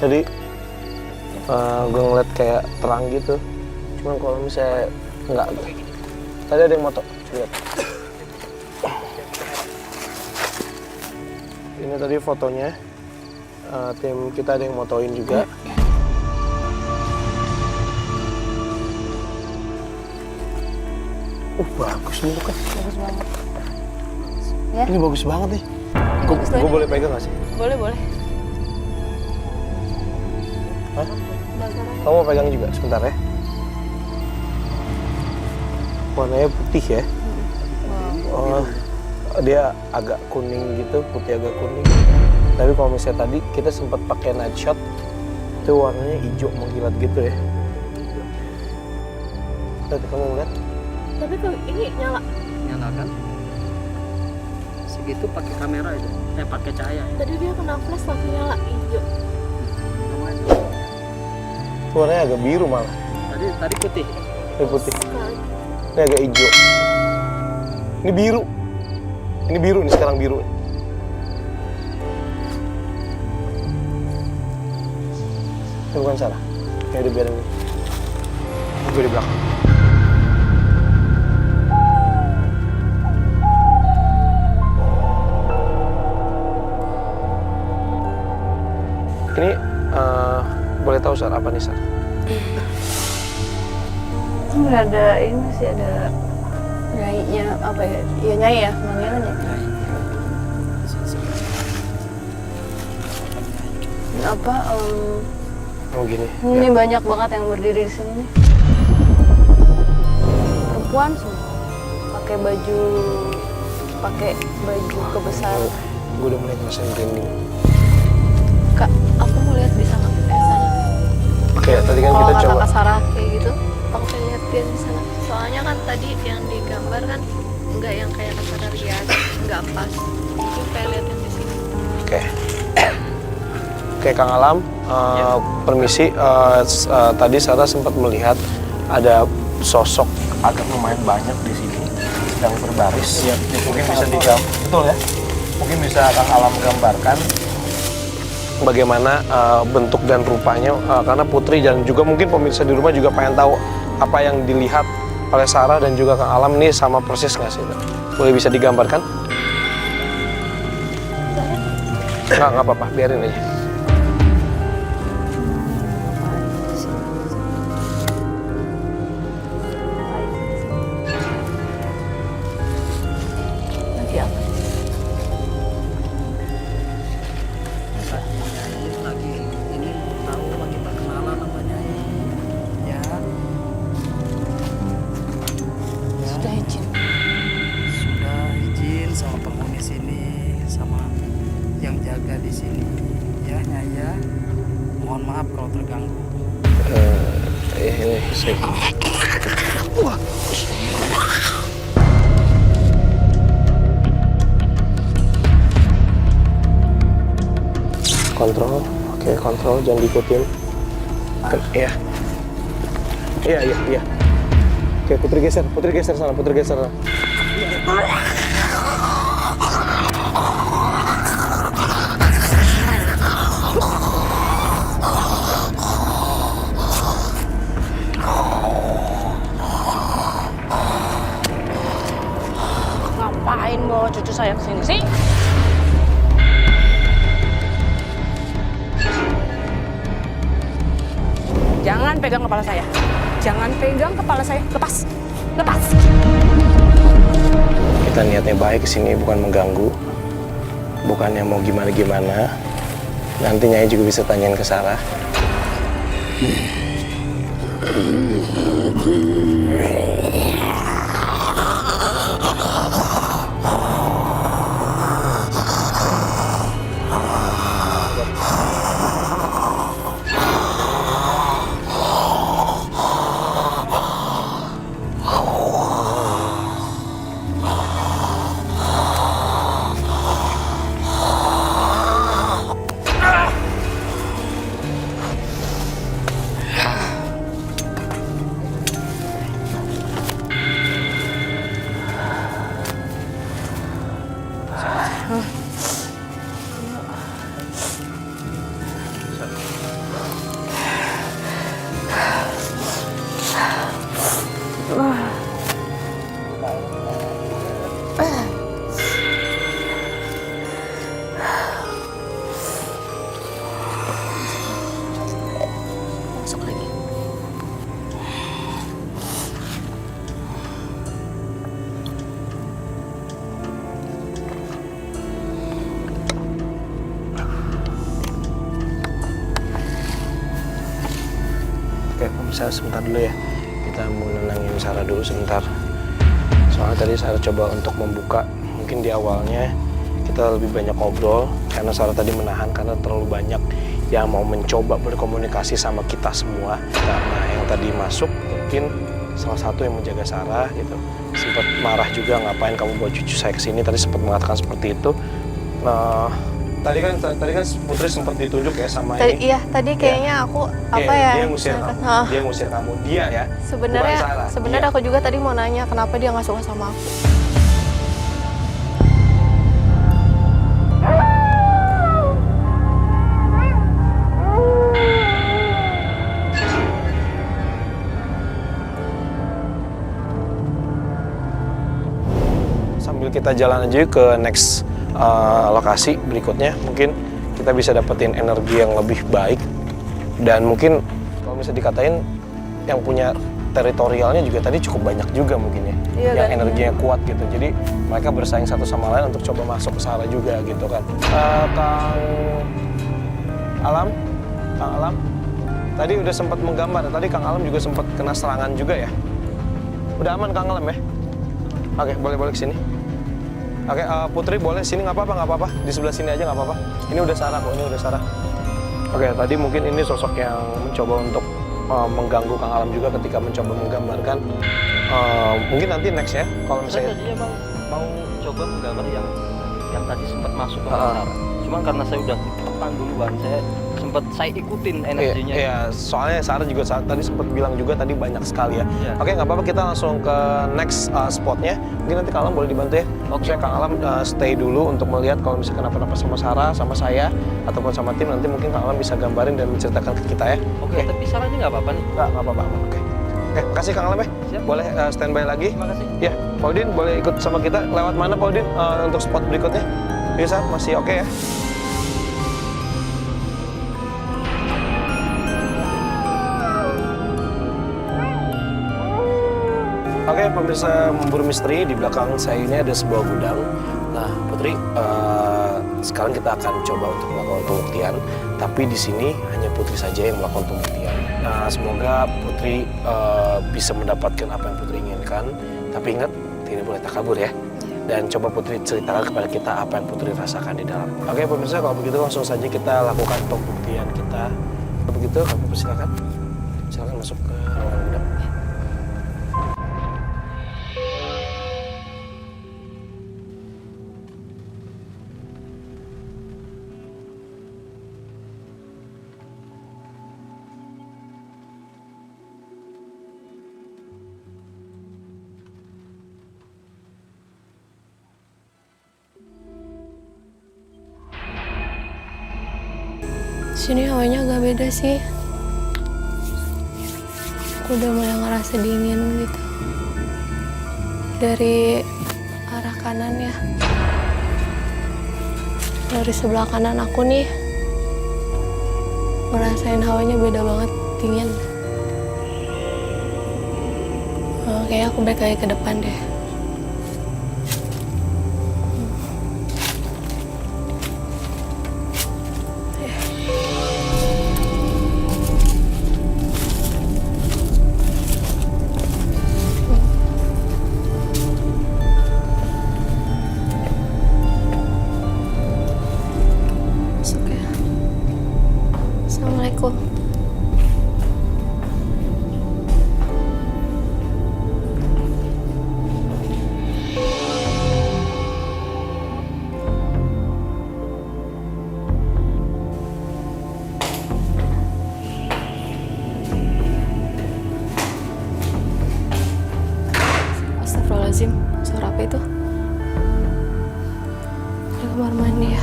Jadi gue ngeliat kayak terang gitu. Cuman kalau misalnya nggak, tadi ada yang moto. Lihat. Ini tadi fotonya. Tim kita ada yang motoin juga. Bagus nih kan. Bagus banget. Ya? Ini bagus banget nih. Bagus Gue banget. boleh pegang nggak sih? Boleh. Hah? Kamu mau pegang juga sebentar ya? Warnanya putih ya? Oh, dia agak kuning gitu, putih agak kuning. Tapi kalau misalnya tadi kita sempat pakai night shot, itu warnanya hijau mengkilat gitu ya. Lihat, kamu lihat? Tapi kalau ini nyala. Nyalakan. Segitu pakai kamera itu, pakai cahaya. Tadi dia kena flash langsung nyala hijau. Warnanya agak biru malah. Tadi putih. Ini putih. Ini agak hijau. Ini biru. Ini biru nih, sekarang biru. Ini bukan Sarah. Ini udah biarin nih. Gue di belakang. Ini boleh tahu Sar, apa nih Sar? Nggak ada ini sih, ada nyainya apa ya? Iya nyai ya, namanya nyai. Apa? Oh gini. Ini banyak banget yang berdiri di sini nih. Perempuan semua, pakai baju kebesaran. Gue udah mulai ngerasain merinding. Kak, aku mau lihat bisa nggak sana? Oke, tadi kan Kalau kita kata coba. Kak Sarah kayak gitu, aku pengen lihat dia di sana. Soalnya kan tadi yang digambar kan nggak yang kayak Kak Sarah lihat, nggak pas. Aku pengen lihat yang di sini. Oke. Oke, Kang Alam, permisi. Tadi Sarah sempat melihat ada sosok agak lumayan banyak di sini sedang berbaris. Ya, mungkin bisa betul ya? Mungkin bisa Kang Alam gambarkan bagaimana bentuk dan rupanya, karena Putri dan juga mungkin pemirsa di rumah juga pengen tahu apa yang dilihat oleh Sarah dan juga Kang Alam ini sama persis nggak sih? Boleh bisa digambarkan? Nggak apa-apa, biarin aja. Nanti apa? Lagi ini tahu lagi perkenalan namanya ya. Sudah izin. Sudah izin sama penghuni sini, sama yang jaga di sini ya Nyai ya. Mohon maaf kalau terganggu. Ini saya. Kontrol, oke, kontrol, jangan diikutin. Iya. Iya. Oke, Putri geser sana, Putri geser sana. Ngapain bawa cucu saya ke sini sih? Jangan pegang kepala saya. Jangan pegang kepala saya. Lepas. Lepas. Kita niatnya baik kesini, bukan mengganggu, bukannya mau gimana-gimana. Nanti Nyai juga bisa tanyain ke Sarah. Masuk lagi. Oke, pemirsa sebentar dulu ya. Kita mau nenangin Sarah dulu sebentar. Soalnya tadi Sarah coba untuk membuka. Mungkin di awalnya kita lebih banyak ngobrol karena Sarah tadi menahan karena terlalu banyak yang mau mencoba berkomunikasi sama kita semua. Karena yang tadi masuk mungkin salah satu yang menjaga Sarah gitu. Sempat marah juga, ngapain kamu bawa cucu saya ke sini, tadi sempat mengatakan seperti itu. Nah, tadi kan Putri sempat ditunjuk ya sama Tadi, ini. iya, tadi kayaknya aku apa Iya, ya? Dia ngusir kamu. Hah. Dia ngusir kamu. Dia ya. Sebenarnya, Bukan Sarah, sebenarnya dia. aku juga tadi mau nanya kenapa dia nggak suka sama aku. kita jalan aja yuk ke next lokasi berikutnya. Mungkin kita bisa dapetin energi yang lebih baik. Dan mungkin kalau bisa dikatain yang punya teritorialnya juga tadi cukup banyak juga mungkin ya. Iya, yang kan? energinya kuat gitu. Jadi mereka bersaing satu sama lain untuk coba masuk ke sana juga gitu kan. Kang Alam, tadi udah sempat menggambar. Tadi Kang Alam juga sempat kena serangan juga ya. Udah aman Kang Alam ya? Oke, boleh kesini. Oke, Putri boleh sini nggak apa-apa. Di sebelah sini aja nggak apa-apa. Ini udah Sarah kok, ini udah Sarah. Oke, tadi mungkin ini sosok yang mencoba untuk mengganggu Kang Alam juga ketika mencoba menggambarkan. Mungkin nanti next ya, kalau Saya misalnya. tadinya bang mau coba menggambar yang tadi sempat masuk ke Sarah. Cuman karena saya udah tekan duluan, saya ikutin energinya. Iya, soalnya Sarah juga tadi sempat bilang juga tadi banyak sekali ya. Iya. Oke, nggak apa-apa, kita langsung ke next spotnya. Mungkin nanti Kang Alam boleh dibantu ya. Oke. Saya Kang Alam stay dulu untuk melihat kalau misalnya kenapa-napa sama Sarah, sama saya, ataupun sama tim, nanti mungkin Kang Alam bisa gambarin dan menceritakan ke kita ya. Oke, tapi Sarahnya nggak apa-apa nih. Nggak apa-apa. Oke, makasih Kang Alam ya. Siap. Boleh standby lagi. Terima kasih. Ya, Paudin boleh ikut sama kita. Lewat mana Paudin untuk spot berikutnya? Bisa, masih oke ya? Oke, pemirsa Memburu Misteri, di belakang saya ini ada sebuah gudang. Nah, Putri, sekarang kita akan coba untuk melakukan pembuktian. Tapi di sini hanya Putri saja yang melakukan pembuktian. Nah, semoga Putri bisa mendapatkan apa yang Putri inginkan. Tapi ingat, tidak boleh takabur ya. Dan coba Putri ceritakan kepada kita apa yang Putri rasakan di dalam. Oke, pemirsa, kalau begitu langsung saja kita lakukan pembuktian kita. Kalau begitu, kami persilakan. Silakan masuk ke ruangan gudang. Sini hawanya agak beda sih. Aku udah mulai ngerasa dingin gitu. Dari arah kanan ya. Dari sebelah kanan aku nih. Ngerasain hawanya beda banget, dingin. Kayaknya aku balik lagi ke depan deh. Assalamualaikum. Astagfirullahaladzim, suara apa itu? Di kamar mandi ya.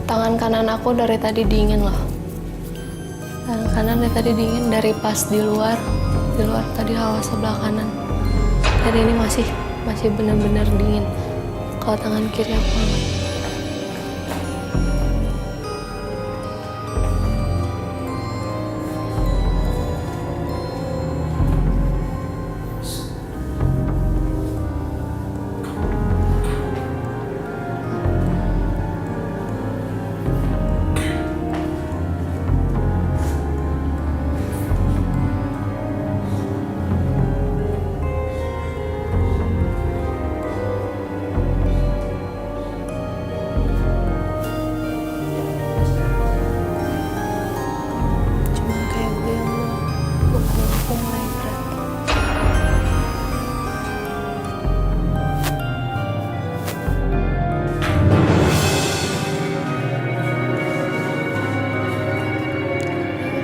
Tangan kanan aku dari tadi dingin loh. Tangan kanan dari tadi dingin dari pas di luar tadi hawa sebelah kanan. Dan ini masih benar-benar dingin. Kalau tangan kiri aku hangat. Cuman kayak gue yang beban aku mulai berat.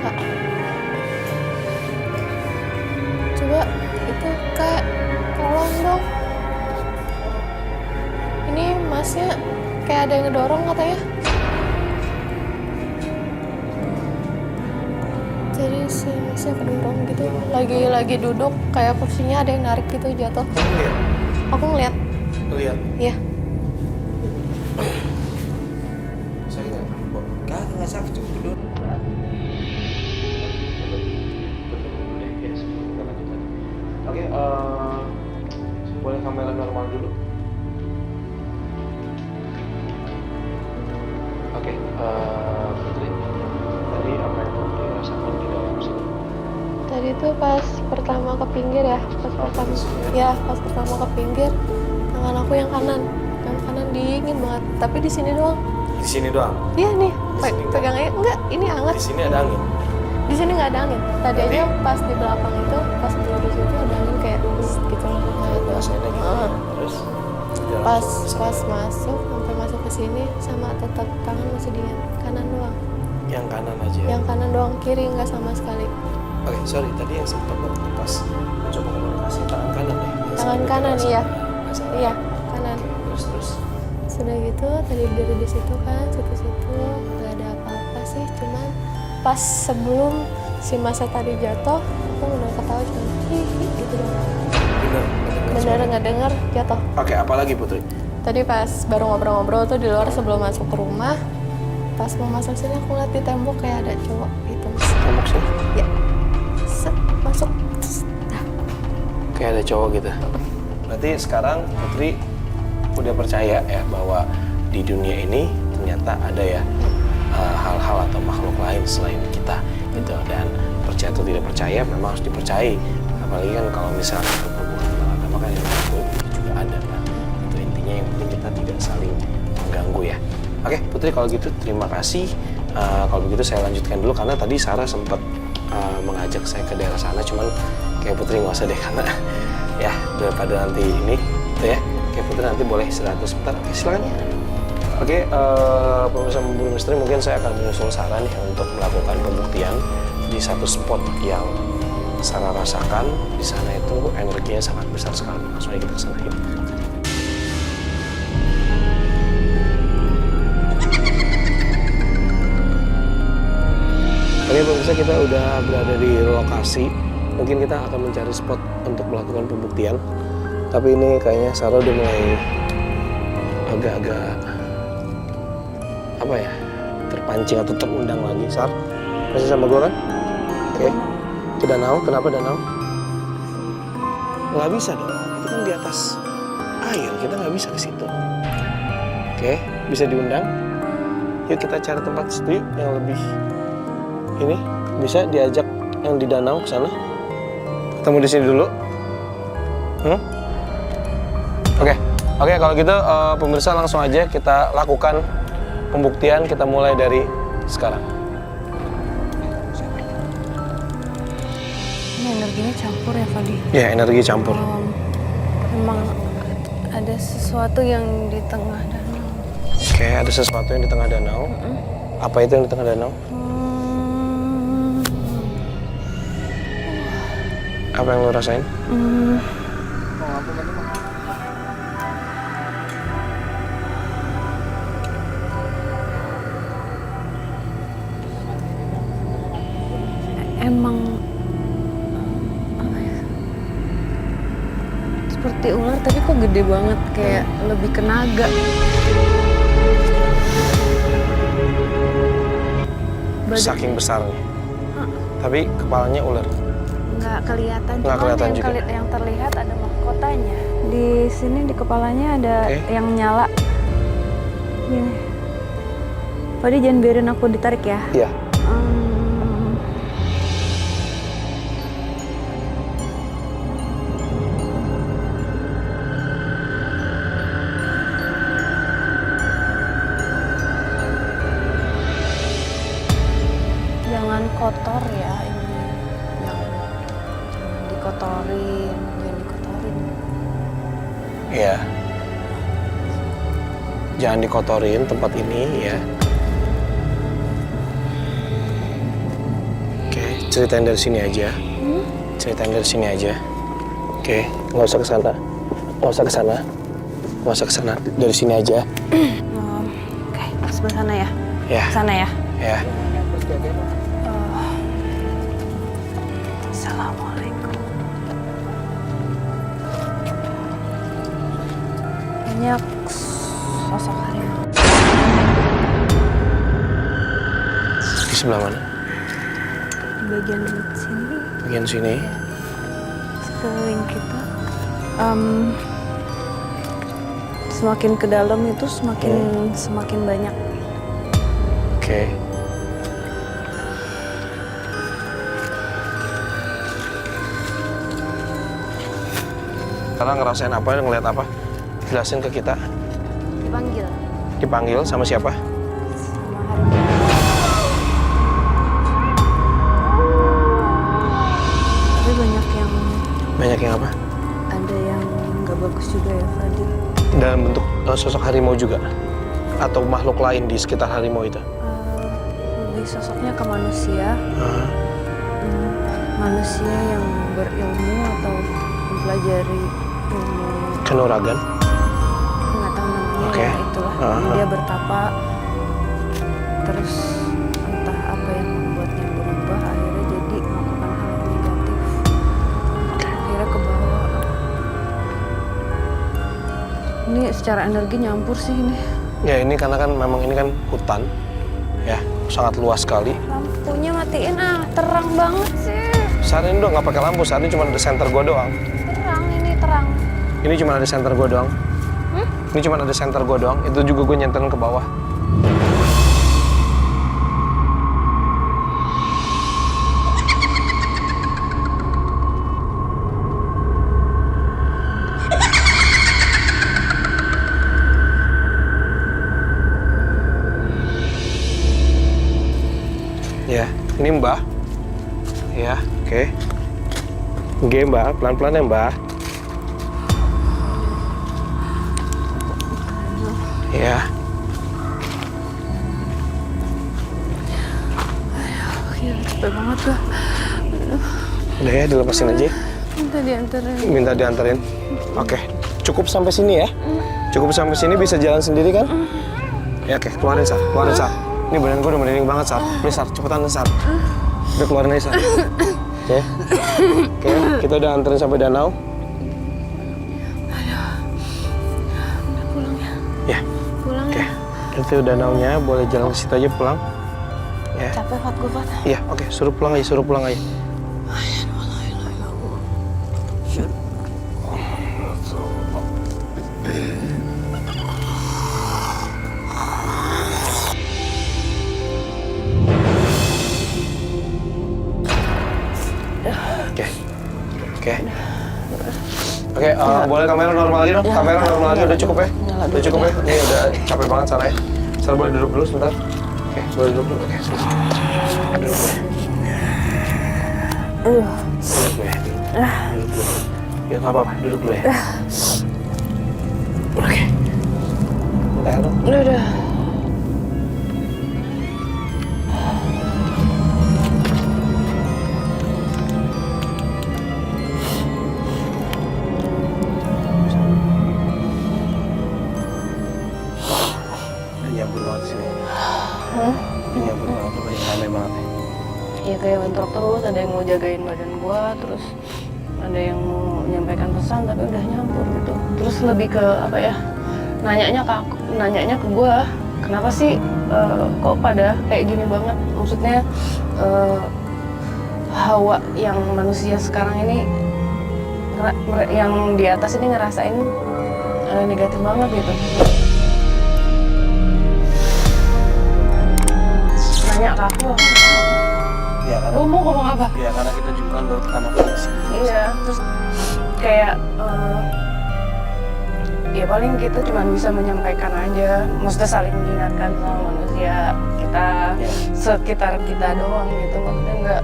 Kak. Coba itu Kak, tolong dong. Ini masnya kayak ada yang ngedorong katanya. masih kedorong gitu. Lagi duduk kayak kursinya ada yang narik gitu jatuh. Lihat, Aku ngeliat, lihat. iya. Saya nggak sakit cuma tidur. Oke, boleh kamera normal dulu. Oke, Putri, tadi apa yang Putri rasakan di dalam sini? Tadi tuh pas pertama ke pinggir ya, pas pertama ke pinggir, tangan aku yang kanan dingin banget. Tapi di sini doang. Di sini doang. Iya nih, Di sini pegang aja. Enggak, ini hangat. Di sini ada angin. Di sini nggak ada angin. Tadi Berarti- aja pas di belakang itu, pas di situ ada angin kayak gitu loh. Rasanya gitu. Heeh. Terus jalan Pas terus. masuk sampai masuk ke sini sama tetap tangan masih dingin, kanan doang. Yang kanan aja. Yang kanan doang, kiri nggak sama sekali. Oke, sorry, tadi yang sempat waktu pas mencoba komunikasi tangan kanan ya. Yang Tangan sampai kanan, ngerasa iya. nggak salah. Iya, kanan. Terus. Sudah gitu tadi berdiri di situ kan, situ nggak ada apa-apa sih, cuman pas sebelum si masa tadi jatuh, aku udah ketawa cuma hihi gitu doang. Bener nggak denger jatuh. Oke, apalagi Putri? Tadi pas baru ngobrol-ngobrol tuh di luar sebelum masuk ke rumah, pas mau masuk sini aku lihat di tembok kayak ada cowok gitu. Tembok sini. Ya, set masuk. Dah. Kayak ada cowok gitu. Berarti sekarang Putri udah percaya ya bahwa di dunia ini ternyata ada ya hal-hal atau makhluk lain selain kita gitu. Dan percaya atau tidak percaya memang harus dipercayai. Apalagi kan kalau misalnya berhubungan dengan agama kan yang itu juga ada kan. Itu intinya yang penting kita tidak saling mengganggu ya. Oke Putri, kalau gitu terima kasih. Kalau begitu saya lanjutkan dulu karena tadi Sarah sempat mengajak saya ke daerah sana, cuman kayak Putri nggak usah deh karena ya daripada nanti ini gitu ya. Kayak Putri nanti boleh istirahat sebentar. Oke, silakan. Oke, pemirsa Memburu Misteri, mungkin saya akan menyusul Sarah nih untuk melakukan pembuktian di satu spot yang Sarah rasakan. Di sana itu energinya sangat besar sekali. Langsung aja kita ke sana yuk. Oke pemirsa, kita udah berada di lokasi. Mungkin kita akan mencari spot untuk melakukan pembuktian. Tapi ini kayaknya Sarah udah mulai agak-agak apa ya, terpancing atau terundang lagi. Sar, masih sama gue kan? Oke. Ke danau, kenapa danau? Nggak bisa dong, itu kan di atas air, kita nggak bisa ke situ. Oke, bisa diundang. Yuk kita cari tempat situ yang lebih ini, bisa diajak yang di danau ke sana. Ketemu di sini dulu. Oke, kalau gitu pemirsa langsung aja kita lakukan pembuktian. Kita mulai dari sekarang. Ini energinya campur ya, Fadi? Ya, energi campur. Emang ada sesuatu yang di tengah danau. Oke, ada sesuatu yang di tengah danau. Apa itu yang di tengah danau? Apa yang lo rasain? Emang apa ya? Seperti ular tapi kok gede banget, kayak lebih ke naga. Saking besarnya. Tapi kepalanya ular. Nggak kelihatan, Nggak cuma kelihatan yang, juga. yang terlihat ada mahkotanya. Di sini di kepalanya ada Oke. yang nyala. Gini. Fadi jangan biarin aku ditarik ya. Iya. Jangan kotor ya ini. Jangan dikotorin, jangan dikotorin. Iya. Jangan dikotorin tempat ini ya. Oke, ceritain dari sini aja. Ceritain dari sini aja. Oke, nggak usah ke sana. Nggak usah ke sana. Nggak usah ke sana. Dari sini aja. Oke, sebelah sana ya. Ya. Sana ya. Ya. banyak sosok harimau. Di sebelah mana? Di bagian sini, Bagian sini. sekeliling kita. Semakin ke dalam itu semakin banyak. Oke. Sekarang ngerasain apa, ngeliat apa? Jelasin ke kita. Dipanggil Dipanggil sama siapa? sama harimau. Tapi Banyak yang apa? ada yang nggak bagus juga ya, Fadil. Dalam bentuk sosok harimau juga? Atau makhluk lain di sekitar harimau itu? Lebih sosoknya ke manusia. Ah, Manusia yang berilmu atau mempelajari ilmu, Kanuragan? nggak tahu namanya. Oke. Ya itulah. Dia bertapa, terus entah apa yang membuatnya berubah, akhirnya jadi melakukan hal yang negatif. Akhirnya ke bawah. Ini secara energi nyampur sih ini. Ya ini karena kan memang ini kan hutan, ya sangat luas sekali. Lampunya matiin terang banget sih. Saat ini udah nggak pakai lampu, saat ini cuma ada senter gua doang. Terang ini terang. Ini cuma ada senter gua doang. Ini cuma ada senter gua doang. Itu juga gue nyenterin ke bawah. Ya, ini Mbah. Ya, oke. Oke, Mbah, pelan-pelan ya, Mbah. Ya. Gila, capek banget gua. Udah ya, dilepasin aja. Minta dianterin. Minta dianterin. Oke, cukup sampai sini ya. Cukup sampai sini, bisa jalan sendiri kan? Ya, oke, keluarin, Sar. Keluarin, Sar. Ini badan gue udah merinding banget, Sar. Please, Sar, cepetan, Sar. Udah keluarin aja, Sar. Oke. Oke, kita udah anterin sampai danau. Udah pulang ya. Ya, Pulang oke. ya. Itu danaunya, boleh jalan ke situ aja pulang. Ya. Capek Fat gue, Fat. Iya, oke, suruh pulang aja, suruh pulang aja. Oke. Oke. Oke, boleh kamera normal lagi dong? Kamera normal lagi, udah cukup ya? Udah cukup ya? Ini udah capek banget sana ya. Sar, boleh duduk dulu sebentar? Oke, boleh duduk dulu. Oke, sebentar. Duduk dulu ya. Duduk dulu ya. Duduk dulu. Ya, nggak apa-apa, duduk dulu ya. Oke. Bentar dong. Udah. Nyampur banget di sini. Nyampur banget, pokoknya ramai banget ya. Ya kayak bentrok terus, ada yang mau jagain badan gua, terus ada yang mau menyampaikan pesan tapi udah nyampur gitu. Terus lebih ke apa ya? Nanyanya ke gua, kenapa sih kok pada kayak gini banget? Maksudnya hawa yang manusia sekarang ini yang di atas ini ngerasain negatif banget gitu. Nanya ke aku Ya, karena, mau ngomong apa? ya, karena kita juga kan baru pertama kali di sini. Iya, terus kayak ya paling kita cuma bisa menyampaikan aja, maksudnya saling mengingatkan sama manusia kita sekitar kita doang gitu, maksudnya enggak.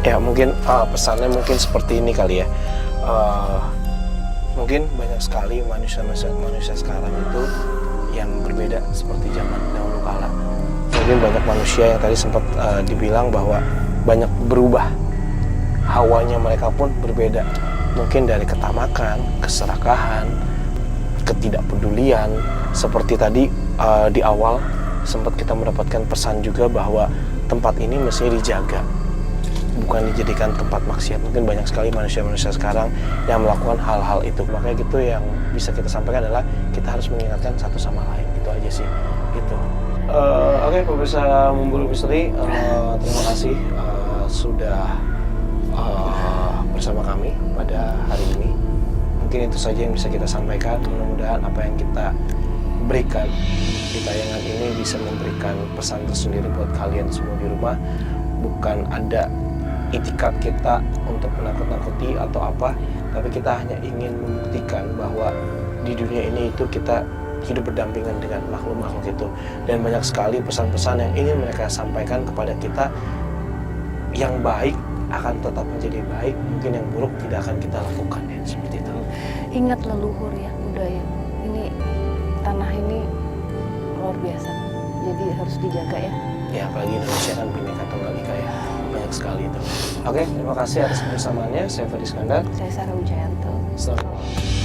Ya mungkin pesannya mungkin seperti ini kali ya. Mungkin banyak sekali manusia sekarang itu yang berbeda seperti zaman dahulu kala. Mungkin banyak manusia yang tadi sempat dibilang bahwa banyak berubah. Hawanya mereka pun berbeda. Mungkin dari ketamakan, keserakahan, ketidakpedulian. Seperti tadi di awal sempat kita mendapatkan pesan juga bahwa tempat ini mesti dijaga. bukan dijadikan tempat maksiat. Mungkin banyak sekali manusia-manusia sekarang yang melakukan hal-hal itu. Makanya gitu yang bisa kita sampaikan adalah kita harus mengingatkan satu sama lain. Itu aja sih. Gitu. Oke, pemirsa Memburu Misteri, terima kasih sudah bersama kami pada hari ini. Mungkin itu saja yang bisa kita sampaikan. Mudah-mudahan apa yang kita berikan di tayangan ini bisa memberikan pesan tersendiri buat kalian semua di rumah. Bukan ada itikat kita untuk menakut-nakuti atau apa, tapi kita hanya ingin membuktikan bahwa di dunia ini itu kita hidup berdampingan dengan makhluk-makhluk itu. Dan banyak sekali pesan-pesan yang ingin mereka sampaikan kepada kita. Yang baik akan tetap menjadi baik, mungkin yang buruk tidak akan kita lakukan, ya, seperti itu. Ingat leluhur ya, budaya. Ini tanah ini luar biasa. Jadi harus dijaga ya. Ya, apalagi Indonesia kan Bhinneka Tunggal Ika ya. Banyak sekali itu. Oke, terima kasih atas kebersamaannya. Saya Fadi Iskandar. Saya Sarah Wijayanto. Selamat malam.